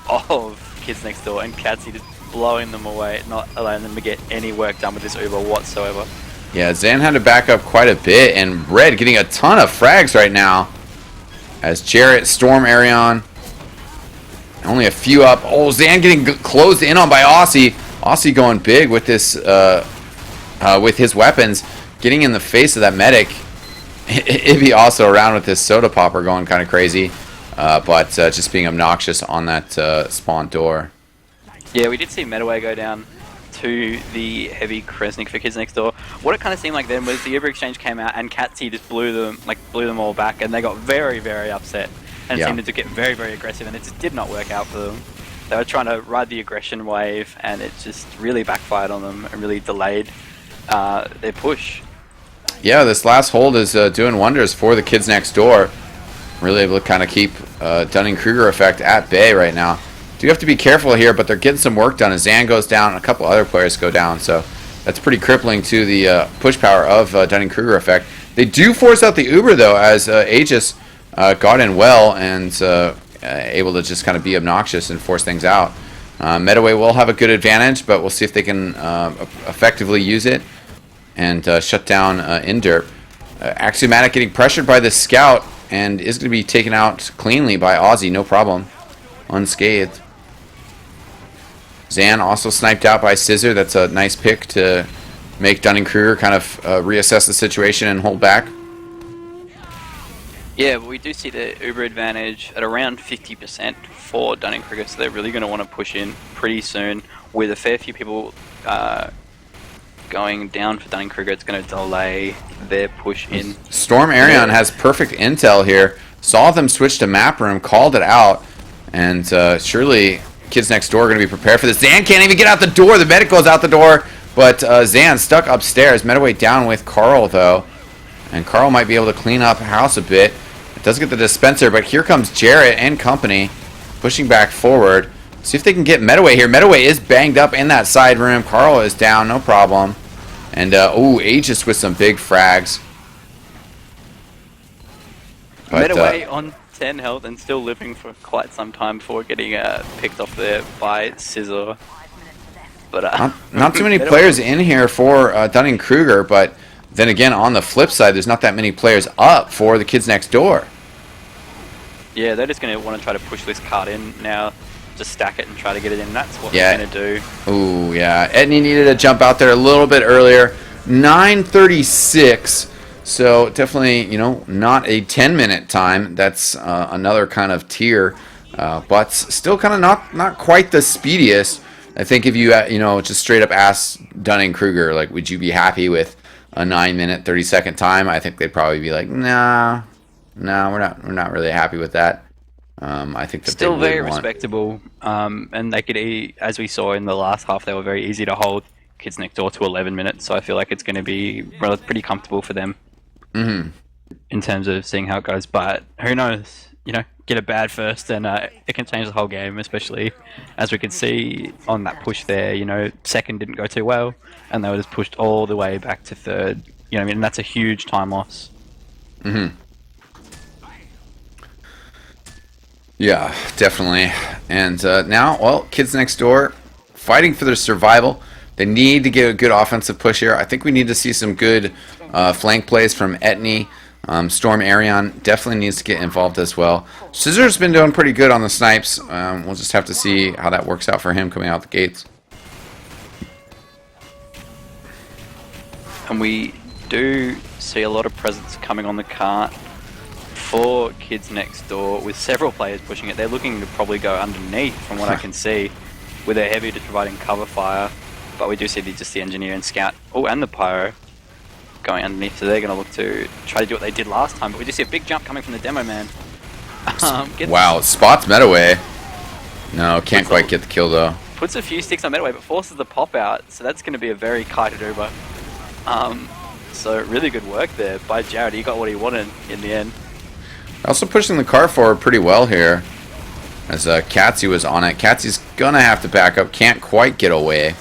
of Kids Next Door, and Katsy just blowing them away, not allowing them to get any work done with this Uber whatsoever. Yeah, Zan had to back up quite a bit, and Red getting a ton of frags right now as Jarrett, Storm, Arion, only a few up. Oh, Zan getting closed in on by Aussie. Aussie going big with this, with his weapons, getting in the face of that medic. Ibby also around with this soda popper going kind of crazy, but just being obnoxious on that spawn door. Yeah, we did see Medaway go down to the heavy Kresnik for Kids Next Door. What it kind of seemed like then was the Uber exchange came out and Katsy just blew them all back, and they got very, very upset and seemed to get very, very aggressive, and it just did not work out for them. They were trying to ride the aggression wave, and it just really backfired on them and really delayed their push. Yeah, this last hold is doing wonders for the Kids Next Door. Really able to kind of keep Dunning-Kruger effect at bay right now. Do have to be careful here, but they're getting some work done as Zan goes down and a couple other players go down, so that's pretty crippling to the push power of Dunning-Kruger effect. They do force out the Uber, though, as Aegis got in well and able to just kind of be obnoxious and force things out. Medaway will have a good advantage, but we'll see if they can effectively use it and shut down Inderp. Axiomatic getting pressured by this scout and is going to be taken out cleanly by Aussie, no problem, unscathed. Zan also sniped out by Scissor. That's a nice pick to make Dunning-Kruger kind of reassess the situation and hold back. Yeah, but we do see the Uber advantage at around 50% for Dunning-Kruger, so they're really going to want to push in pretty soon. With a fair few people going down for Dunning-Kruger, it's going to delay their push in. Storm Arion has perfect intel here. Saw them switch to map room, called it out, and surely Kids Next Door are going to be prepared for this. Zan can't even get out the door. The medic goes out the door, but Zan stuck upstairs. Medaway down with Carl, though, and Carl might be able to clean up house a bit. It does get the dispenser, but here comes Jarrett and company pushing back forward. See if they can get Medaway here. Medaway is banged up in that side room. Carl is down, no problem. And, Aegis with some big frags. But, Medaway on 10 health and still living for quite some time before getting picked off there by Scissor. But not too many players in here for Dunning-Kruger, but then again, on the flip side, there's not that many players up for the Kids Next Door. Yeah, they're just going to want to try to push this cart in now, just stack it and try to get it in. That's what Yeah. they're going to do. Ooh, yeah. Etney needed to jump out there a little bit earlier. 9:36. So definitely, you know, not a 10-minute time. That's another kind of tier, but still kind of not quite the speediest. I think if you you know, just straight up ask Dunning-Kruger, like, would you be happy with a 9-minute 30-second time? I think they'd probably be like, nah, we're not really happy with that. I think that Still they very would want. respectable, and they could, as we saw in the last half, they were very easy to hold Kids Next Door to 11 minutes. So I feel like it's going to be pretty comfortable for them in terms of seeing how it goes. But who knows? You know, get a bad first, and it can change the whole game. Especially as we could see on that push there. You know, second didn't go too well, and they were just pushed all the way back to third. You know, what I mean, and that's a huge time loss. Yeah, definitely. And now, well, Kids Next Door fighting for their survival. They need to get a good offensive push here. I think we need to see some good flank plays from Etney. Storm Arion definitely needs to get involved as well. Scissor's been doing pretty good on the snipes. We'll just have to see how that works out for him coming out the gates. And we do see a lot of presence coming on the cart for Kids Next Door, with several players pushing it. They're looking to probably go underneath, from what I can see, with their heavy to providing cover fire. But we do see just the engineer and scout, and the pyro going underneath. So they're going to look to try to do what they did last time. But we do see a big jump coming from the demo man. Wow, spots Metaway. No, can't quite get the kill though. Puts a few sticks on Metaway, but forces the pop out. So that's going to be a very kited Uber. So really good work there by Jared. He got what he wanted in the end. Also pushing the car forward pretty well here, as Katsy was on it. Katsy's gonna have to back up. Can't quite get away.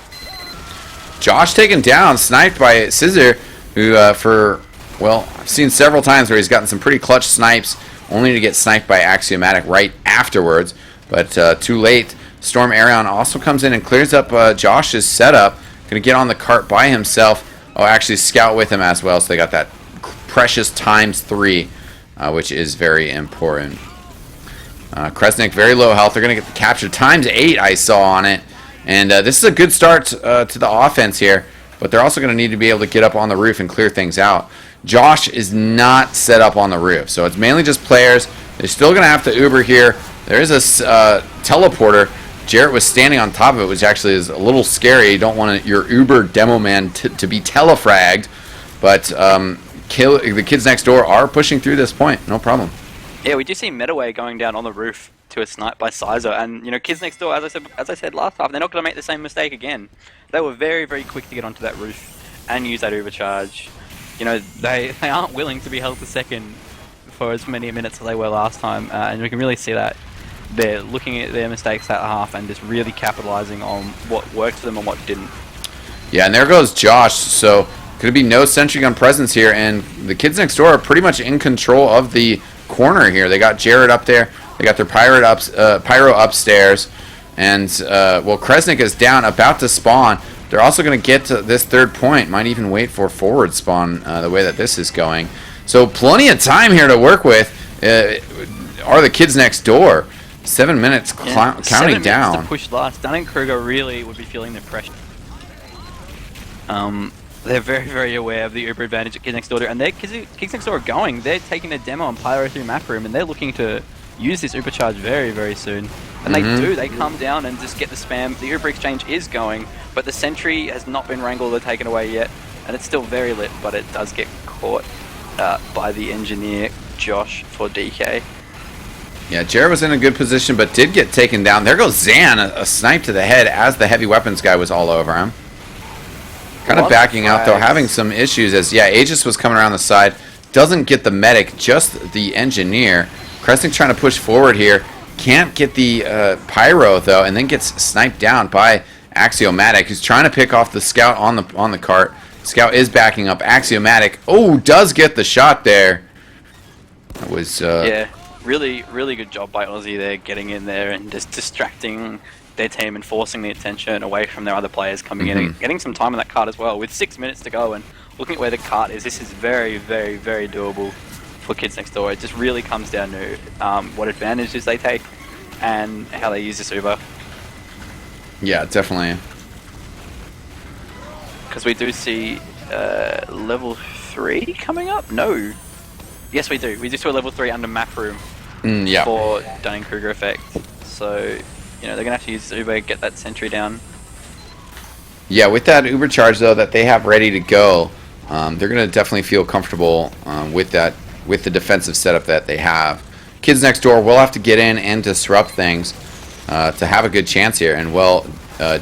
Josh taken down, sniped by Scissor, who well, I've seen several times where he's gotten some pretty clutch snipes, only to get sniped by Axiomatic right afterwards. But too late. Storm Arion also comes in and clears up Josh's setup. Gonna get on the cart by himself. Oh, actually Scout with him as well, so they got that precious ×3. Which is very important. Kresnik, very low health. They're going to get the capture. ×8 I saw on it. And this is a good start to the offense here. But they're also going to need to be able to get up on the roof and clear things out. Josh is not set up on the roof. So it's mainly just players. They're still going to have to Uber here. There is a teleporter. Jarrett was standing on top of it, which actually is a little scary. You don't want your Uber demo man to be telefragged. But the Kids Next Door are pushing through this point, no problem. Yeah, we do see Metaway going down on the roof to a snipe by Sizer, and you know, Kids Next Door, as I said last half, they're not going to make the same mistake again. They were very, very quick to get onto that roof and use that overcharge. You know, they aren't willing to be held to second for as many minutes as they were last time, and we can really see that they're looking at their mistakes that half and just really capitalizing on what worked for them and what didn't. Yeah, and there goes Josh. So going to be no sentry gun presence here, and the Kids Next Door are pretty much in control of the corner here. They got Jared up there. They got their pyro upstairs, and well, Kresnik is down, about to spawn. They're also going to get to this third point. Might even wait for forward spawn the way that this is going. So plenty of time here to work with. Are the Kids Next Door? 7 minutes counting 7 minutes down. to push last. Dunning-Kruger really would be feeling the pressure. They're very, very aware of the Uber advantage at Kids Next Door, and Kids Next Door are going. They're taking a demo on Pyro through map room, and they're looking to use this Uber charge very, very soon. And they do. They come down and just get the spam. The Uber exchange is going, but the sentry has not been wrangled or taken away yet, and it's still very lit, but it does get caught by the engineer, Josh, for DK. Yeah, Jared was in a good position, but did get taken down. There goes Zan, a snipe to the head as the heavy weapons guy was all over him. Kind of backing out, though, having some issues as, yeah, Aegis was coming around the side. Doesn't get the medic, just the engineer. Kresnik trying to push forward here. Can't get the pyro, though, and then gets sniped down by Axiomatic, who's trying to pick off the scout on the cart. Scout is backing up. Axiomatic, does get the shot there. That was... yeah, really, really good job by Aussie there, getting in there and just distracting their team and forcing the attention away from their other players coming in and getting some time on that cart as well. With 6 minutes to go and looking at where the cart is, this is very, very, very doable for Kids Next Door. It just really comes down to what advantages they take and how they use this Uber. Yeah, definitely. Because we do see level 3 coming up? No. Yes, we do. We just saw level 3 under map room Yeah. for Dunning-Kruger effect. So, you know, they're going to have to use Uber, get that sentry down. Yeah, with that Uber charge, though, that they have ready to go, they're going to definitely feel comfortable with the defensive setup that they have. Kids Next Door will have to get in and disrupt things to have a good chance here. And, well,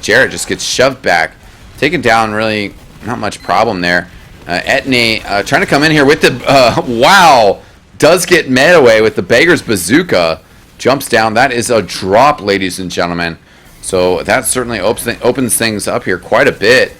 Jarrett just gets shoved back, taken down, really not much problem there. Etney trying to come in here with the, wow, does get met away with the Beggar's Bazooka. Jumps down. That is a drop, ladies and gentlemen. So that certainly opens things up here quite a bit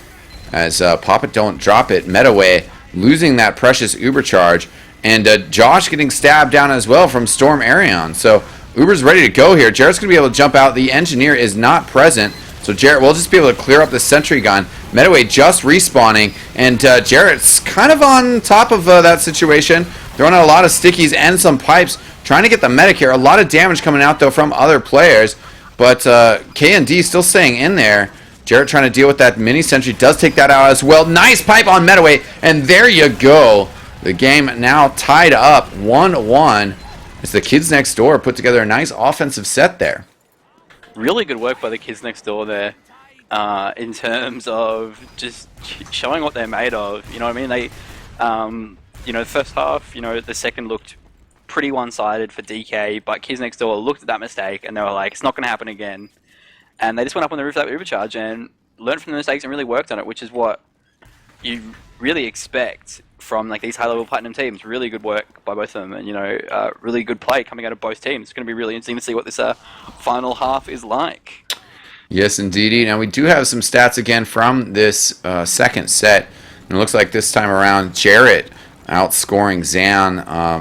as Pop It Don't Drop It, Metaway, losing that precious Uber charge. And Josh getting stabbed down as well from Storm Arion. So Uber's ready to go here. Jarrett's going to be able to jump out. The engineer is not present. So Jarrett will just be able to clear up the sentry gun. Metaway just respawning. And Jarrett's kind of on top of that situation. Throwing out a lot of stickies and some pipes. Trying to get the medic here. A lot of damage coming out, though, from other players. But K&D still staying in there. Jarrett trying to deal with that mini sentry. Does take that out as well. Nice pipe on Metaway. And there you go. The game now tied up 1-1 as the Kids Next Door put together a nice offensive set there. Really good work by the Kids Next Door there in terms of just showing what they're made of. You know what I mean? They, you know, the first half, you know, the second looked pretty one-sided for DK, but Kids Next Door looked at that mistake and they were like, it's not going to happen again. And they just went up on the roof of that overcharge and learned from the mistakes and really worked on it, which is what you really expect from like these high-level platinum teams. Really good work by both of them, and you know, really good play coming out of both teams. It's going to be really interesting to see what this final half is like. Yes, indeedy. Now we do have some stats again from this second set. And it looks like this time around, Jarrett outscoring Zan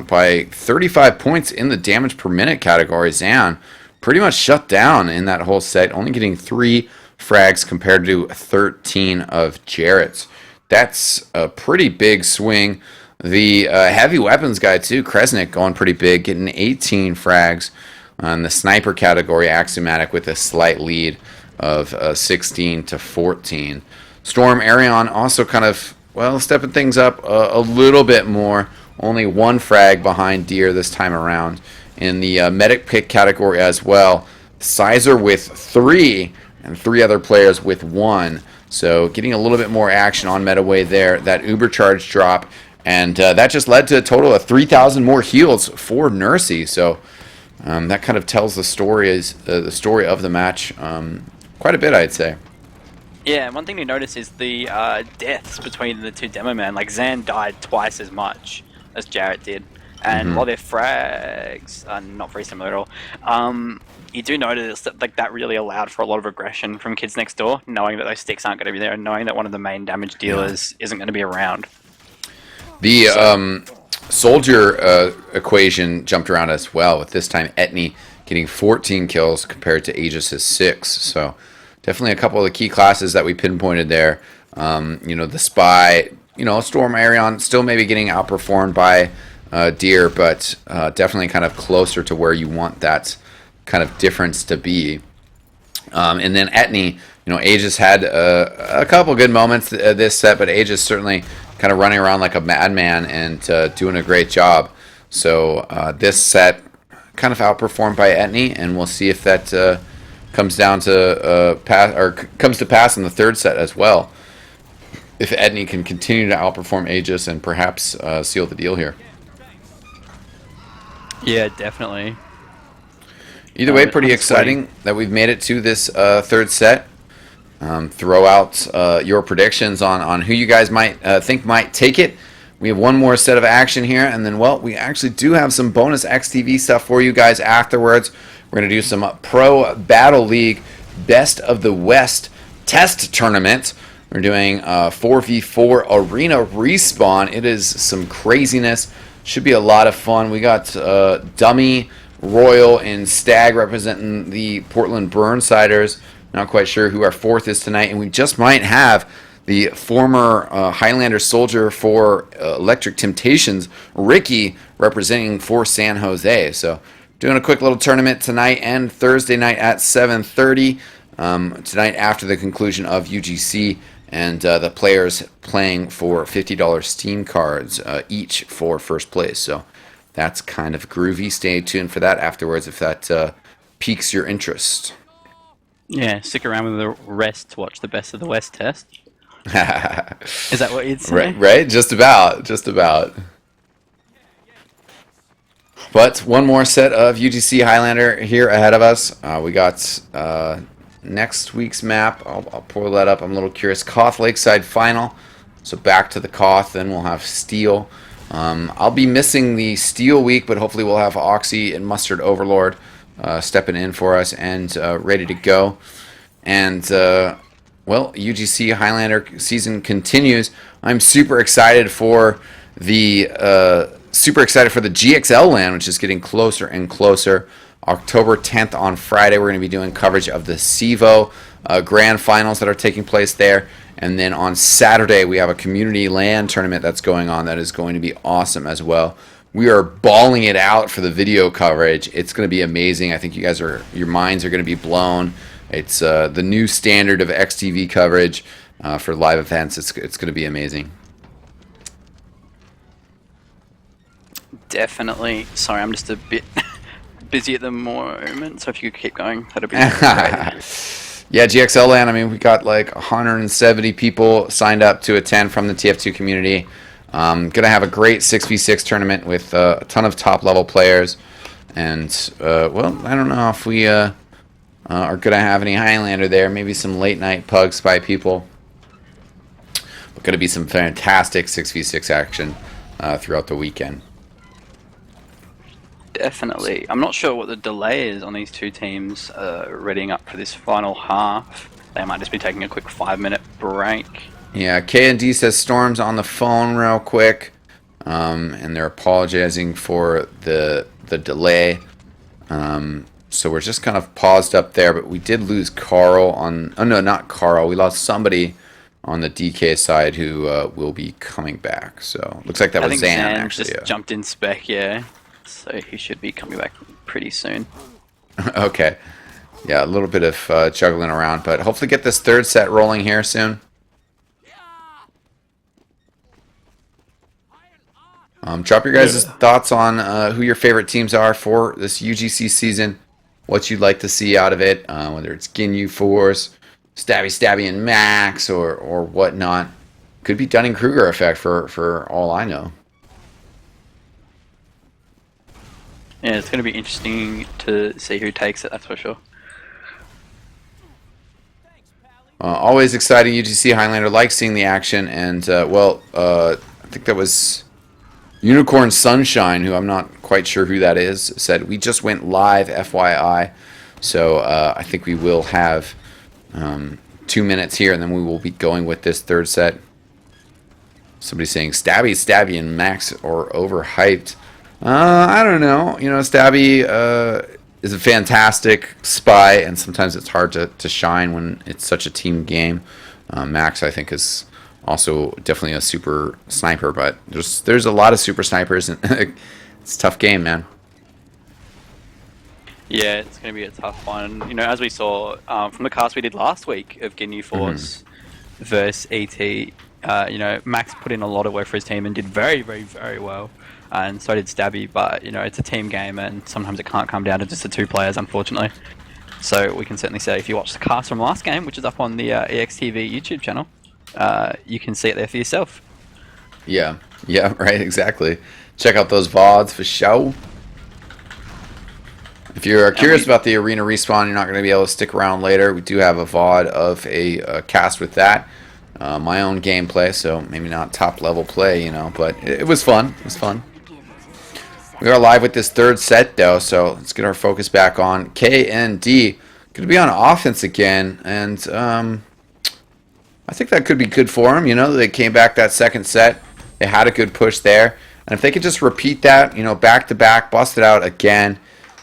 by 35 points in the damage per minute category. Zan pretty much shut down in that whole set, only getting 3 frags compared to 13 of Jarrett's. That's a pretty big swing. The heavy weapons guy, too, Kresnik, going pretty big, getting 18 frags on the sniper category, Axiomatic, with a slight lead of 16 to 14. Storm Arion also kind of, well, stepping things up a little bit more. Only 1 frag behind Deer this time around. In the medic pick category as well, Sizer with 3 and 3 other players with 1. So getting a little bit more action on Metaway there. That Uber charge drop. And that just led to a total of 3,000 more heals for Nursey. So that kind of tells the story of the match quite a bit, I'd say. Yeah, one thing to notice is the deaths between the two demo men. Like Zan died twice as much as Jarrett did. And while their frags are not very similar at all, you do notice that like that really allowed for a lot of aggression from Kids Next Door, knowing that those sticks aren't going to be there, and knowing that one of the main damage dealers isn't going to be around. The soldier equation jumped around as well, with this time Etney getting 14 kills compared to Aegis' 6. So definitely a couple of the key classes that we pinpointed there. You know, the Spy, you know, Storm Arion still maybe getting outperformed by Deer, but definitely kind of closer to where you want that kind of difference to be. And then Etney, you know, Aegis had a couple good moments this set, but Aegis certainly kind of running around like a madman and doing a great job. So this set kind of outperformed by Etney, and we'll see if that comes down to comes to pass in the third set as well. If Etney can continue to outperform Aegis and perhaps seal the deal here. Yeah, definitely. Either way, pretty exciting that we've made it to this third set. Throw out your predictions on who you guys might think might take it. We have one more set of action here, and then, well, we actually do have some bonus XTV stuff for you guys afterwards. We're going to do some Pro Battle League Best of the West test tournament. We're doing 4v4 arena respawn. It is some craziness. Should be a lot of fun. We got Dummy, Royal, and Stag representing the Portland Burnsiders. Not quite sure who our fourth is tonight, and we just might have the former Highlander soldier for Electric Temptations, Ricky, representing for San Jose. So doing a quick little tournament tonight and Thursday night at 7:30. Tonight after the conclusion of UGC, and the players playing for $50 Steam cards each for first place. So that's kind of groovy. Stay tuned for that afterwards if that piques your interest. Yeah, stick around with the rest to watch the Best of the West test. Is that what you'd say? Right? Just about. But one more set of UGC Highlander here ahead of us. We got next week's map. I'll pull that up. I'm a little curious. Koth Lakeside Final. So back to the Koth, then we'll have Steel. I'll be missing the Steel week, but hopefully we'll have Oxy and Mustard Overlord stepping in for us and ready to go. And, well, UGC Highlander season continues. I'm super excited for the GXL LAN, which is getting closer and closer. October 10th on Friday, we're going to be doing coverage of the CEVO Grand Finals that are taking place there. And then on Saturday, we have a community LAN tournament that's going on that is going to be awesome as well. We are balling it out for the video coverage. It's going to be amazing. I think your minds are going to be blown. It's the new standard of eXtv coverage for live events. It's going to be amazing. Definitely. Sorry, I'm just a bit busy at the moment, so if you could keep going, that'd be great. Yeah, GXL LAN, I mean, we got like 170 people signed up to attend from the TF2 community. Going to have a great 6v6 tournament with a ton of top-level players. And, well, I don't know if we are going to have any Highlander there. Maybe some late-night Pug Spy people. But going to be some fantastic 6v6 action throughout the weekend. Definitely. I'm not sure what the delay is on these two teams readying up for this final half. They might just be taking a quick 5-minute break. Yeah, K&D says Storm's on the phone real quick, and they're apologizing for the delay. So we're just kind of paused up there, but we did lose Carl on... Oh, no, not Carl. We lost somebody on the DK side who will be coming back. So looks like that was Zan, actually. Just jumped in spec, yeah. So he should be coming back pretty soon. Okay. Yeah, a little bit of juggling around, but hopefully get this third set rolling here soon. Drop your guys' thoughts on who your favorite teams are for this UGC season, what you'd like to see out of it, whether it's Ginyu Force, Stabby and Max, or whatnot. Could be Dunning-Kruger effect for all I know. Yeah, it's going to be interesting to see who takes it, that's for sure. Always exciting. UGC Highlander likes seeing the action, and well, I think that was Unicorn Sunshine, who I'm not quite sure who that is, said we just went live, FYI. So I think we will have 2 minutes here, and then we will be going with this third set. Somebody saying Stabby and Max are overhyped. I don't know. You know, Stabby is a fantastic spy, and sometimes it's hard to shine when it's such a team game. Max, I think, is also definitely a super sniper, but there's a lot of super snipers, and it's a tough game, man. Yeah, it's going to be a tough one. You know, as we saw from the cast we did last week of Ginyu Force versus ET, you know, Max put in a lot of work for his team and did very, very, very well. And so did Stabby, but, you know, it's a team game, and sometimes it can't come down to just the two players, unfortunately. So we can certainly say, if you watch the cast from last game, which is up on the eXtv YouTube channel, you can see it there for yourself. Yeah, right, exactly. Check out those VODs for show. If you're curious about the arena respawn, you're not going to be able to stick around later. We do have a VOD of a cast with that. My own gameplay, so maybe not top level play, you know, but it was fun. It was fun. We are live with this third set, though, so let's get our focus back on K&D. Going to be on offense again, and I think that could be good for them. You know, they came back that second set. They had a good push there. And if they could just repeat that, you know, back-to-back, bust it out again,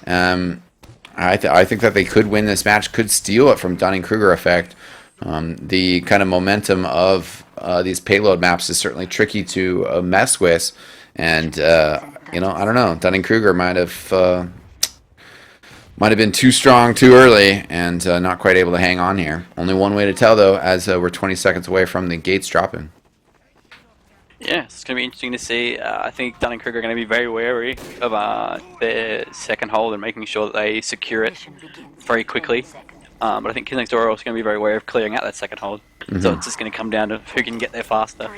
I think that they could win this match, could steal it from Dunning-Kruger effect. The kind of momentum of these payload maps is certainly tricky to mess with, and you know, I don't know. Dunning-Kruger might have been too strong too early and not quite able to hang on here. Only one way to tell though, as we're 20 seconds away from the gates dropping. Yeah, it's going to be interesting to see. I think Dunning-Kruger are going to be very wary of their second hold and making sure that they secure it very quickly. But I think Kids Next Door are also going to be very wary of clearing out that second hold. So it's just going to come down to who can get there faster.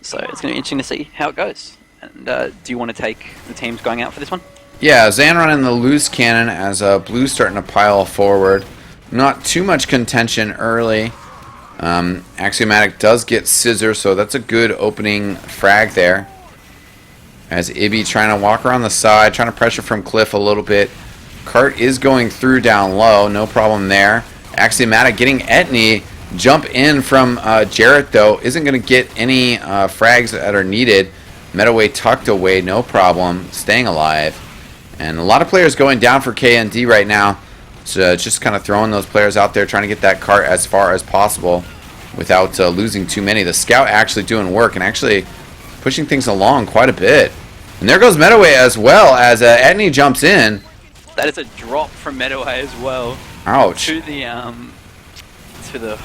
So it's going to be interesting to see how it goes. And do you want to take the teams going out for this one? Yeah, Zan running the loose cannon as Blue's starting to pile forward. Not too much contention early. Axiomatic does get scissor, so that's a good opening frag there. As Ibby trying to walk around the side, trying to pressure from Cliff a little bit. Cart is going through down low, no problem there. Axiomatic getting Etney. Jump in from Jarrett, though, isn't going to get any frags that are needed. Metaway tucked away, no problem, staying alive. And a lot of players going down for KND right now. So just kind of throwing those players out there, trying to get that cart as far as possible without losing too many. The scout actually doing work and actually pushing things along quite a bit. And there goes Metaway as well as Etney jumps in. That is a drop from Metaway as well. Ouch. To the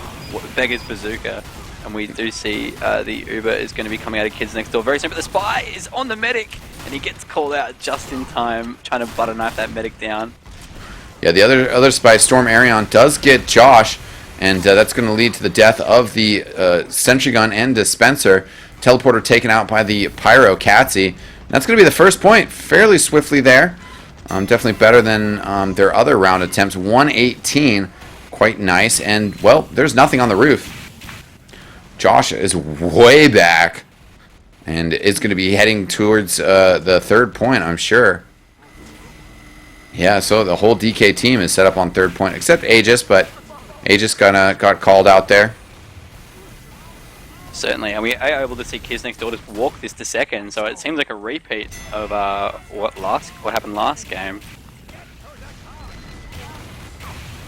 Beggar's Bazooka. And we do see the Uber is going to be coming out of Kids Next Door very soon. But the Spy is on the medic. And he gets called out just in time, trying to butter knife that medic down. Yeah, the other Spy, Storm Arion, does get Josh. And that's going to lead to the death of the Sentry Gun and Dispenser. Teleporter taken out by the Pyro Catsy. That's going to be the first point fairly swiftly there. Definitely better than their other round attempts. 118. Quite nice. And, well, there's nothing on the roof. Josh is way back. And is going to be heading towards the third point, I'm sure. Yeah, so the whole DK team is set up on third point. Except Aegis, but Aegis got called out there. Certainly, and we are able to see Kids Next Door just walk this to second, so it seems like a repeat of what happened last game.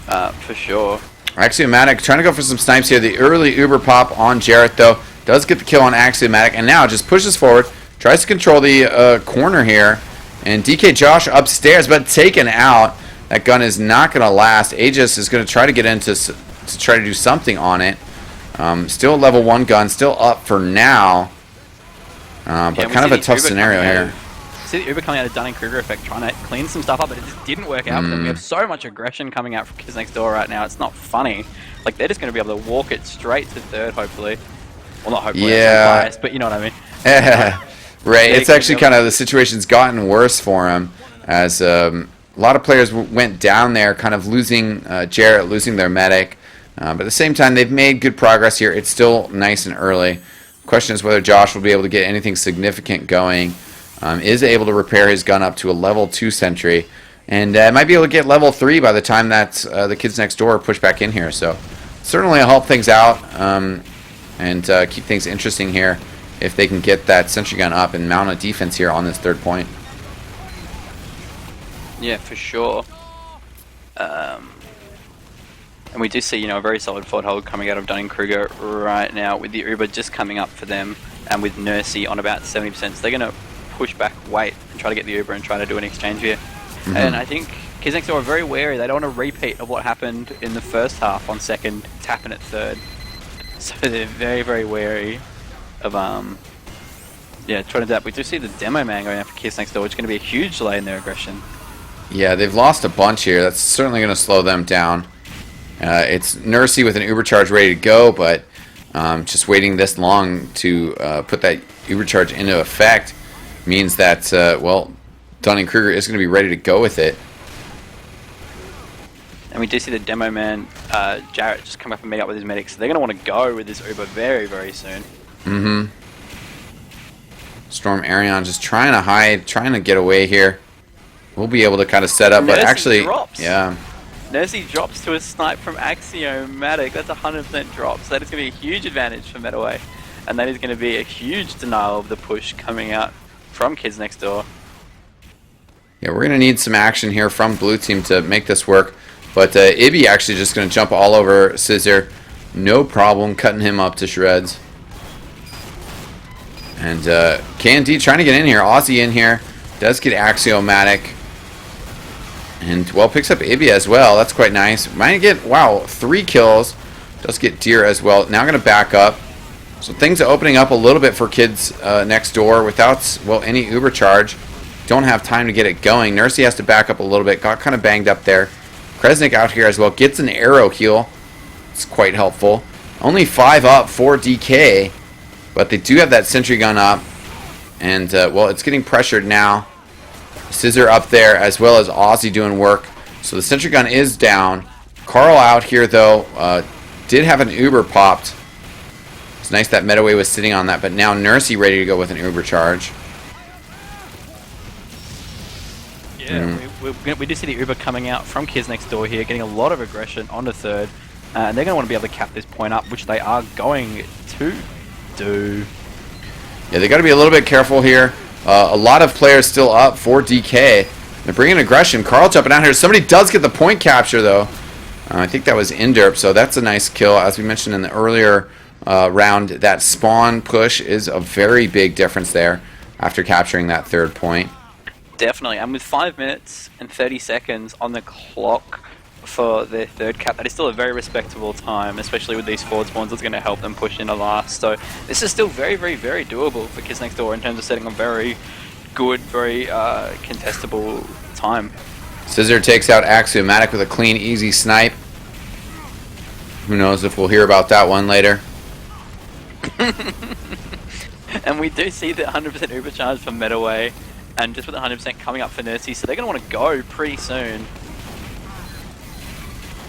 For sure. Axiomatic trying to go for some snipes here. The early Uber pop on Jarrett, though, does get the kill on Axiomatic, and now just pushes forward, tries to control the corner here, and DK Josh upstairs, but taken out. That gun is not going to last. Aegis is going to try to get into to try to do something on it. Still a level 1 gun, still up for now. But kind of a tough scenario here. See the Uber coming out of Dunning-Kruger effect, trying to clean some stuff up, but it just didn't work out for them. We have so much aggression coming out from Kids Next Door right now. It's not funny. Like, they're just going to be able to walk it straight to third, hopefully. Well, not hopefully, yeah. Biased, but you know what I mean. Right, it's actually kind of, the situation's gotten worse for him, as a lot of players went down there, kind of losing Jarrett, losing their medic. But at the same time, they've made good progress here. It's still nice and early. Question is whether Josh will be able to get anything significant going. Is able to repair his gun up to a level 2 sentry. And might be able to get level 3 by the time that the Kids Next Door push back in here. So certainly help things out and keep things interesting here if they can get that sentry gun up and mount a defense here on this third point. Yeah, for sure. And we do see, a very solid foothold coming out of Dunning-Kruger right now, with the Uber just coming up for them, and with Nursey on about 70%. So they're going to push back, wait, and try to get the Uber and try to do an exchange here. And I think Kids Next Door are very wary. They don't want a repeat of what happened in the first half on second, tapping at third. So they're very, very wary of, trying to do that. We do see the Demo Man going after Kids Next Door, which is going to be a huge delay in their aggression. Yeah, they've lost a bunch here. That's certainly going to slow them down. It's Nursey with an Uber charge ready to go, but just waiting this long to put that Uber charge into effect means that, well, Dunning-Kruger is going to be ready to go with it. And we do see the Demo Man, Jarrett, just come up and meet up with his medics. So they're going to want to go with this Uber very, very soon. Storm Arion just trying to hide, trying to get away here. We'll be able to kind of set up, but actually, drops. Yeah. Nursey drops to a snipe from Axiomatic. That's 100% drop. So that is going to be a huge advantage for Metaway. And that is going to be a huge denial of the push coming out from Kids Next Door. Yeah, we're going to need some action here from Blue Team to make this work. But Ibby actually just going to jump all over Scissor. No problem, cutting him up to shreds. And K&D trying to get in here. Aussie in here. Does get Axiomatic. And, well, picks up Ibby as well. That's quite nice. Might get, wow, 3 kills. Does get Deer as well. Now going to back up. So things are opening up a little bit for kids next door without, well, any Uber charge. Don't have time to get it going. Nursey has to back up a little bit. Got kind of banged up there. Kresnik out here as well. Gets an arrow heal. It's quite helpful. Only 5 up for DK. But they do have that sentry gun up. And, well, it's getting pressured now. Scissor up there as well as Aussie doing work. So the sentry gun is down. Carl out here, though, did have an Uber popped. It's nice that Metaway was sitting on that. But now Nursey ready to go with an Uber charge. Yeah, we do see the Uber coming out from Kids Next Door here, getting a lot of aggression on the third. And they're going to want to be able to cap this point up, which they are going to do. Yeah, they got to be a little bit careful here. A lot of players still up for DK. They're bringing aggression. Carl jumping out here. Somebody does get the point capture, though. I think that was Inderp, so that's a nice kill. As we mentioned in the earlier round, that spawn push is a very big difference there after capturing that third point. Definitely, and with 5 minutes and 30 seconds on the clock for their third cap, that is still a very respectable time, especially with these forward spawns. It's going to help them push into last. So this is still very, very, very doable for Kids Next Door in terms of setting a very good, very contestable time. Scissor takes out Axiomatic with a clean, easy snipe. Who knows if we'll hear about that one later. And we do see the 100% Uber charge for Metaway, and just with the 100% coming up for Nursey, so they're going to want to go pretty soon.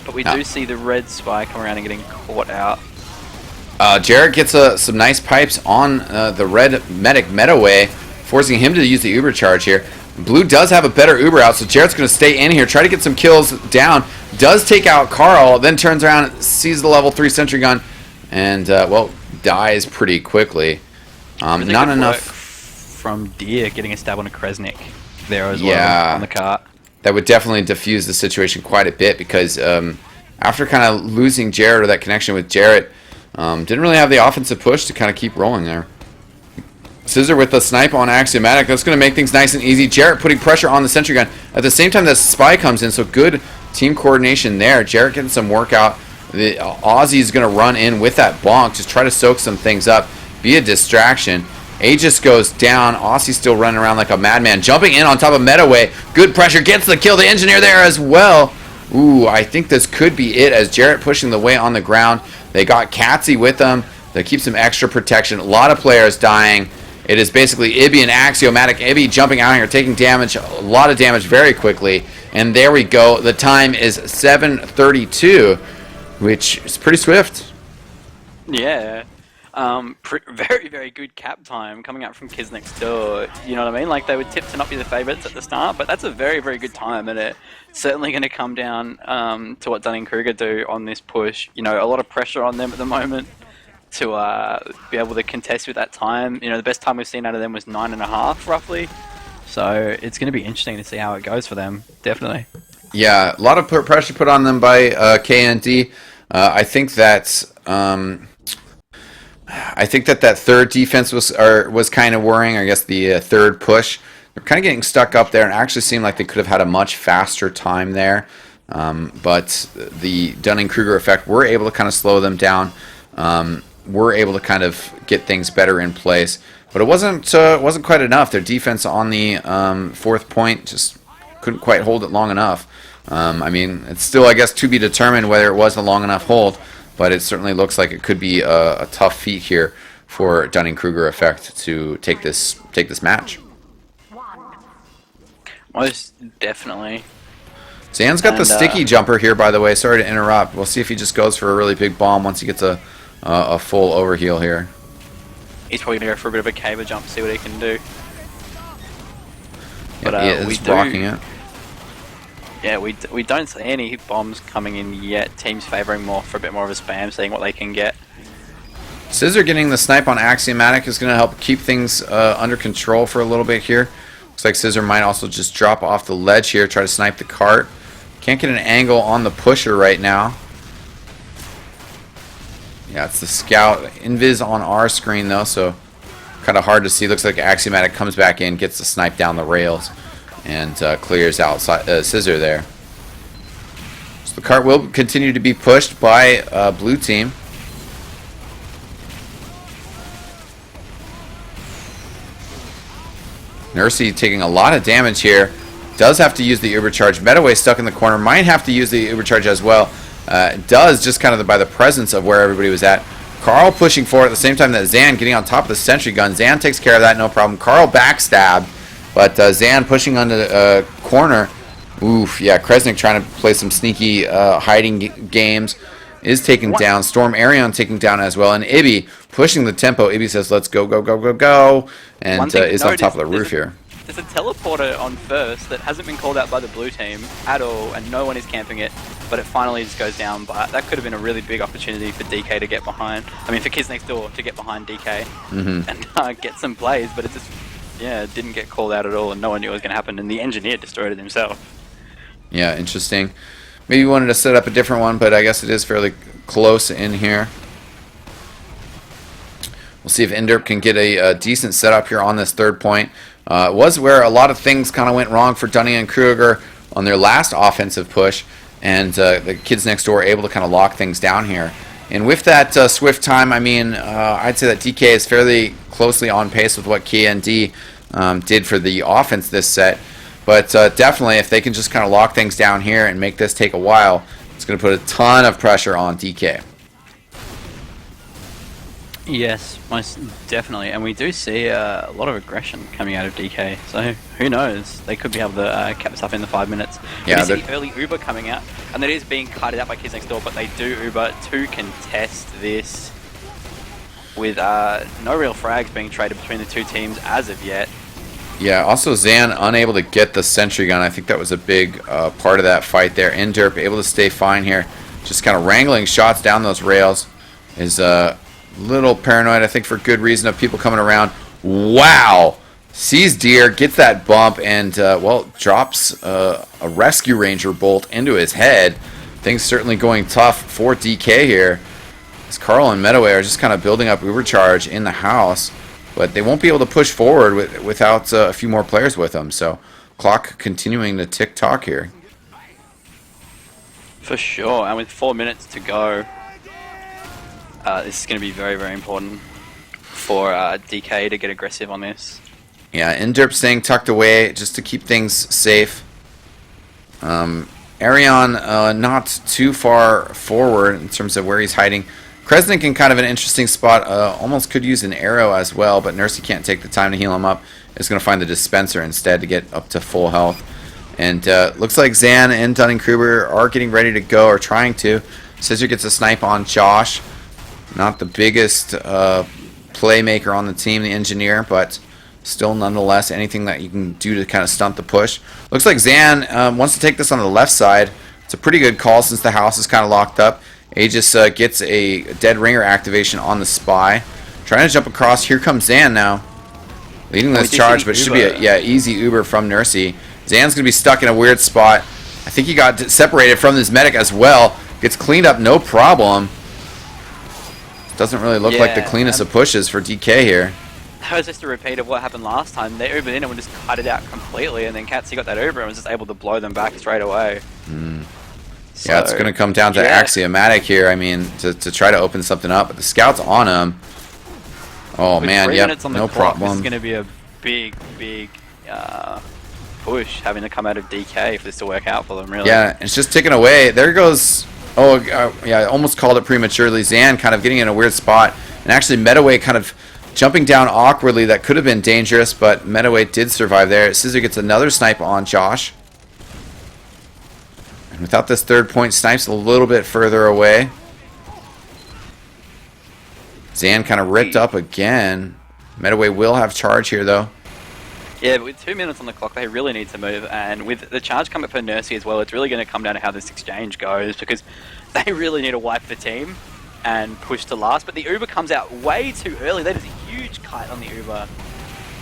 But we do see the red spy come around and getting caught out. Jarrett gets some nice pipes on the red medic Metaway, forcing him to use the Uber charge here. Blue does have a better Uber out, so Jarrett's going to stay in here, try to get some kills down. Does take out Carl, then turns around, sees the level 3 sentry gun, and, well, dies pretty quickly. Not enough from Deer getting a stab on a Kresnik there as well on the cart. That would definitely diffuse the situation quite a bit, because after kind of losing Jarrett, or that connection with Jarrett, didn't really have the offensive push to kind of keep rolling there. Scissor with the snipe on Axiomatic. That's going to make things nice and easy. Jarrett putting pressure on the sentry gun. At the same time, the spy comes in, so good team coordination there. Jarrett getting some work out. The Aussie's going to run in with that bonk, just try to soak some things up, be a distraction. Aegis goes down. Aussie still running around like a madman, jumping in on top of Metaway. Good pressure, gets the kill. The engineer there as well. Ooh, I think this could be it, as Jarrett pushing the way on the ground. They got Katsy with them. They keep some extra protection. A lot of players dying. It is basically Ibby and Axiomatic. Ibby jumping out here, taking damage, a lot of damage very quickly. And there we go. The time is 7:32, which is pretty swift. Yeah. Very, very good cap time coming out from Kids Next Door. You know what I mean? Like, they were tipped to not be the favourites at the start, but that's a very, very good time, and it's certainly going to come down to what Dunning-Kruger do on this push. You know, a lot of pressure on them at the moment to be able to contest with that time. You know, the best time we've seen out of them was 9.5 roughly. So it's going to be interesting to see how it goes for them, definitely. Yeah, a lot of pressure put on them by KND. I think that that third defense was kind of worrying. I guess the third push, they're kind of getting stuck up there, and actually seemed like they could have had a much faster time there. But the Dunning-Kruger effect, we're able to kind of slow them down. We're able to kind of get things better in place, but it wasn't quite enough. Their defense on the fourth point just couldn't quite hold it long enough. I mean, it's still, I guess, to be determined whether it was a long enough hold, but it certainly looks like it could be a tough feat here for Dunning-Kruger effect to take this match. Most definitely. Zan's got the sticky jumper here, by the way. Sorry to interrupt. We'll see if he just goes for a really big bomb once he gets a full overheal here. He's probably going to go for a bit of a caber jump, see what he can do. But he is rocking it. Yeah, we don't see any bombs coming in yet. Teams favouring more for a bit more of a spam, seeing what they can get. Scissor getting the snipe on Axiomatic is going to help keep things under control for a little bit here. Looks like Scissor might also just drop off the ledge here, try to snipe the cart. Can't get an angle on the pusher right now. Yeah, it's the scout. Invis on our screen, though, so kind of hard to see. Looks like Axiomatic comes back in, gets the snipe down the rails, and clears out Scissor there. So the cart will continue to be pushed by blue team. Nursey taking a lot of damage here. Does have to use the Uber charge. Metaway stuck in the corner. Might have to use the Uber charge as well. Does just kind of by the presence of where everybody was at. Carl pushing forward at the same time that Zan getting on top of the sentry gun. Zan takes care of that, no problem. Carl backstab, but Zan pushing on the corner. Oof, yeah, Kresnik trying to play some sneaky hiding games. Is taken down. Storm Arion taking down as well. And Ibby pushing the tempo. Ibby says, let's go, go, go, go, go. And is on top of the roof here. There's a teleporter on first that hasn't been called out by the blue team at all, and no one is camping it, but it finally just goes down. But that could have been a really big opportunity for DK to get behind. I mean, for Kids Next Door to get behind DK and get some plays, but it just, yeah, it didn't get called out at all, and no one knew what was going to happen, and the engineer destroyed it himself. Yeah, interesting. Maybe you wanted to set up a different one, but I guess it is fairly close in here. We'll see if Enderp can get a decent setup here on this third point. It was where a lot of things kind of went wrong for Dunning-Kruger on their last offensive push, and the Kids Next Door were able to kind of lock things down here. And with that swift time, I mean, I'd say that DK is fairly closely on pace with what KND did for the offense this set. But definitely, if they can just kind of lock things down here and make this take a while, it's going to put a ton of pressure on DK. Yes, most definitely. And we do see a lot of aggression coming out of DK. So who knows? They could be able to cap this up in the 5 minutes. Yeah, we see the early Uber coming out, and that is being kited out by Kids Next Door, but they do Uber to contest this with no real frags being traded between the two teams as of yet. Yeah, also Zan unable to get the sentry gun. I think that was a big part of that fight there. Enderp able to stay fine here. Just kind of wrangling shots down those rails. Is little paranoid, I think, for good reason of people coming around. Wow! Sees deer, gets that bump, and, well, drops a rescue ranger bolt into his head. Things certainly going tough for DK here. As Carl and Metaway are just kind of building up overcharge in the house. But they won't be able to push forward without a few more players with them. So, clock continuing to tick-tock here. For sure, and with 4 minutes to go, this is going to be very, very important for DK to get aggressive on this. Yeah, Enderp staying tucked away just to keep things safe. Arion not too far forward in terms of where he's hiding. Kresnik in kind of an interesting spot. Almost could use an arrow as well, but Nursey can't take the time to heal him up. Is going to find the dispenser instead to get up to full health. And looks like Zan and Dunning-Kruger are getting ready to go, or trying to. Scissor gets a snipe on Josh. Not the biggest playmaker on the team, the engineer, but still nonetheless anything that you can do to kind of stunt the push. Looks like Zan wants to take this on the left side. It's a pretty good call since the house is kind of locked up. Aegis gets a dead ringer activation on the spy. Trying to jump across. Here comes Zan now. Leading this charge, but it should be a easy Uber from Nursey. Zan's going to be stuck in a weird spot. I think he got separated from this medic as well. Gets cleaned up, no problem. Doesn't really look like the cleanest of pushes for DK here. That was just a repeat of what happened last time. They Ubered in and would just cut it out completely, and then Catsy got that Uber and was just able to blow them back straight away. So, yeah, it's going to come down to Axiomatic here. I mean, to try to open something up, but the scout's on him. Oh man, yep, no problem. This is going to be a big push having to come out of DK for this to work out for them, really. Yeah, it's just ticking away. There goes. Oh, yeah, I almost called it prematurely. Zan kind of getting in a weird spot, and actually Metaway kind of jumping down awkwardly. That could have been dangerous, but Metaway did survive there. Scissor gets another snipe on Josh. And without this third point, Snipe's a little bit further away. Zan kind of ripped up again. Metaway will have charge here, though. Yeah, but with 2 minutes on the clock, they really need to move, and with the charge coming for Nursey as well, it's really going to come down to how this exchange goes, because they really need to wipe the team and push to last, but the Uber comes out way too early. That is a huge kite on the Uber,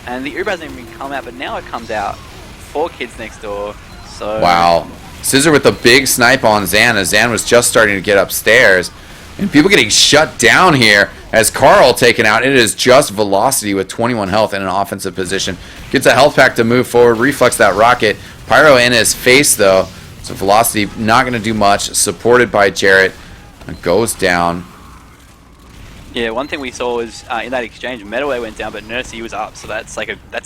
and the Uber hasn't even come out, but now it comes out for Kids Next Door, so... Wow. Scissor with the big snipe on Zan as Zan was just starting to get upstairs. And people getting shut down here as Carl taken out. It is just Velocity with 21 health in an offensive position. Gets a health pack to move forward. Reflex that rocket. Pyro in his face, though. So Velocity not going to do much. Supported by Jarrett. Goes down. Yeah, one thing we saw was in that exchange, Metaway went down, but Nursey was up, so that's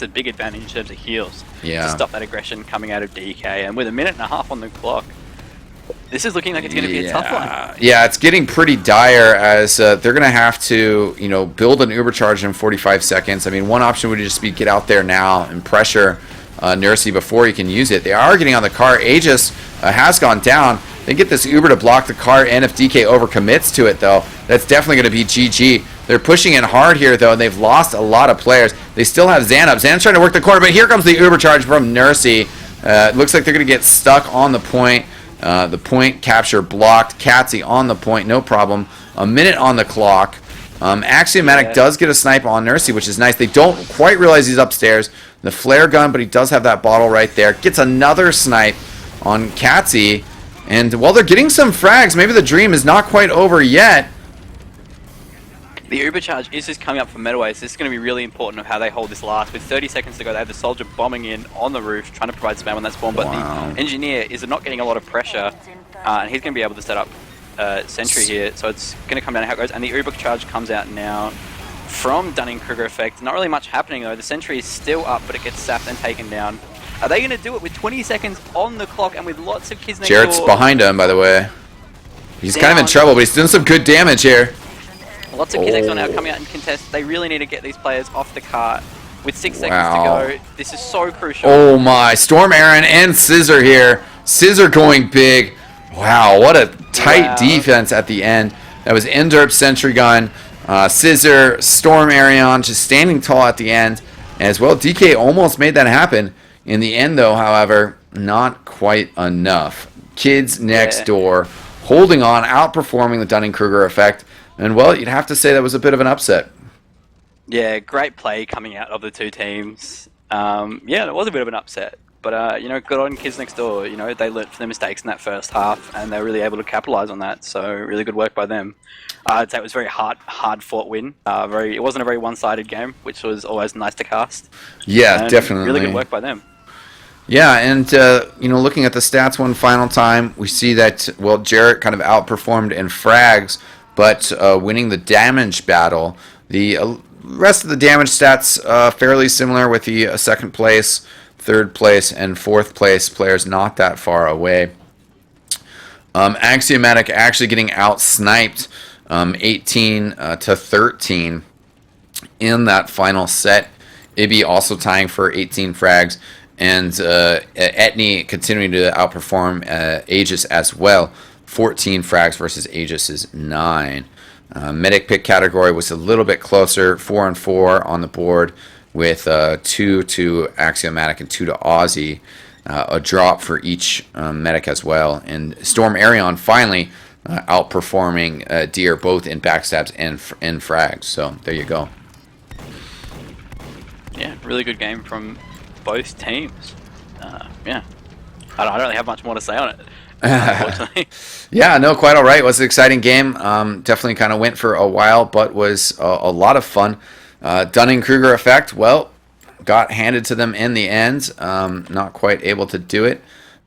a big advantage in terms of heals. Yeah. To stop that aggression coming out of DK, and with a minute and a half on the clock, this is looking like it's going to be a tough one. Yeah, it's getting pretty dire as they're going to have to, build an Uber charge in 45 seconds. I mean, one option would just be get out there now and pressure Nursey before he can use it. They are getting on the car. Aegis has gone down. They get this Uber to block the car, and if DK overcommits to it, though, that's definitely going to be GG. They're pushing in hard here, though, and they've lost a lot of players. They still have Zan up. Zan's trying to work the corner, but here comes the Uber charge from Nursey. It looks like they're going to get stuck on the point. The point capture blocked. Catsy on the point, no problem. A minute on the clock. Axiomatic does get a snipe on Nursey, which is nice. They don't quite realize he's upstairs. The flare gun, but he does have that bottle right there. Gets another snipe on Catsy. And while they're getting some frags, maybe the dream is not quite over yet. The Uber charge is just coming up for Metaway, so this is going to be really important of how they hold this last. With 30 seconds to go, they have the soldier bombing in on the roof, trying to provide spam on that spawn, but the engineer is not getting a lot of pressure, and he's going to be able to set up sentry here, so it's going to come down to how it goes. And the Uber charge comes out now from Dunning-Kruger effect. Not really much happening, though. The sentry is still up, but it gets sapped and taken down. Are they going to do it with 20 seconds on the clock and with lots of kids next Jarrett's door? behind him, by the way. He's kind of in trouble, but he's doing some good damage here. Lots of kids next door now coming out and contest. They really need to get these players off the cart. With 6 seconds to go, this is so crucial. Oh my, Storm Aaron and Scissor here. Scissor going big. Wow, what a tight defense at the end. That was Enderp Sentry Gun. Scissor, Storm Arion just standing tall at the end. As well, DK almost made that happen. In the end, though, however, not quite enough. Kids next door holding on, outperforming the Dunning-Kruger effect. And, well, you'd have to say that was a bit of an upset. Yeah, great play coming out of the two teams. Yeah, it was a bit of an upset. But, good on kids next door. They learned from their mistakes in that first half, and they were really able to capitalize on that. So, really good work by them. I'd say it was a very hard-fought win. It wasn't a very one-sided game, which was always nice to cast. Yeah, and definitely. Really good work by them. Yeah, and, looking at the stats one final time, we see that, well, Jarrett kind of outperformed in frags, but winning the damage battle. The rest of the damage stats fairly similar with the second place, third place, and fourth place players not that far away. Axiomatic actually getting out-sniped 18 to 13 in that final set. Ibby also tying for 18 frags. And Etney continuing to outperform Aegis as well. 14 frags versus Aegis's 9. Medic pick category was a little bit closer. 4 and 4 on the board with 2 to Axiomatic and 2 to Aussie. A drop for each medic as well. And Storm Arion finally outperforming Deer both in backstabs and in frags. So there you go. Yeah, really good game from both teams. Yeah, I don't really have much more to say on it, unfortunately. Yeah, no, quite all right. It was an exciting game. Definitely kind of went for a while, but was a lot of fun. Dunning-Kruger effect, well, got handed to them in the end. Not quite able to do it,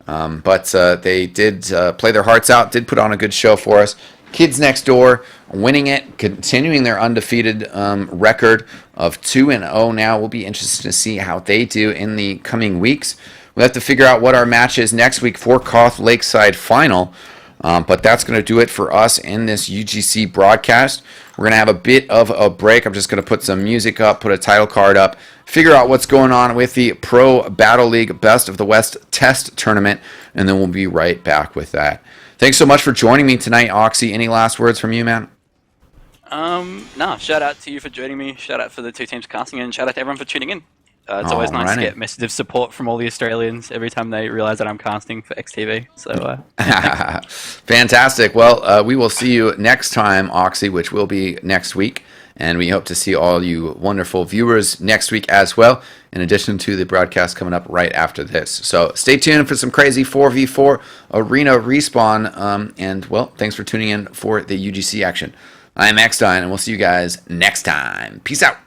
but they did play their hearts out, did put on a good show for us. Kids next door winning it, continuing their undefeated record of 2-0 now. We'll be interested to see how they do in the coming weeks. We'll have to figure out what our match is next week for Koth Lakeside Final. But that's going to do it for us in this UGC broadcast. We're going to have a bit of a break. I'm just going to put some music up, put a title card up, figure out what's going on with the Pro Battle League Best of the West Test Tournament, and then we'll be right back with that. Thanks so much for joining me tonight, Oxy. Any last words from you, man? No, shout out to you for joining me. Shout out for the two teams casting, and shout out to everyone for tuning in. It's always nice to get messages of support from all the Australians every time they realize that I'm casting for eXtv. So, fantastic. Well, we will see you next time, Oxy, which will be next week. And we hope to see all you wonderful viewers next week as well, in addition to the broadcast coming up right after this. So stay tuned for some crazy 4v4 arena respawn. And, well, thanks for tuning in for the UGC action. I'm eXtine, and we'll see you guys next time. Peace out.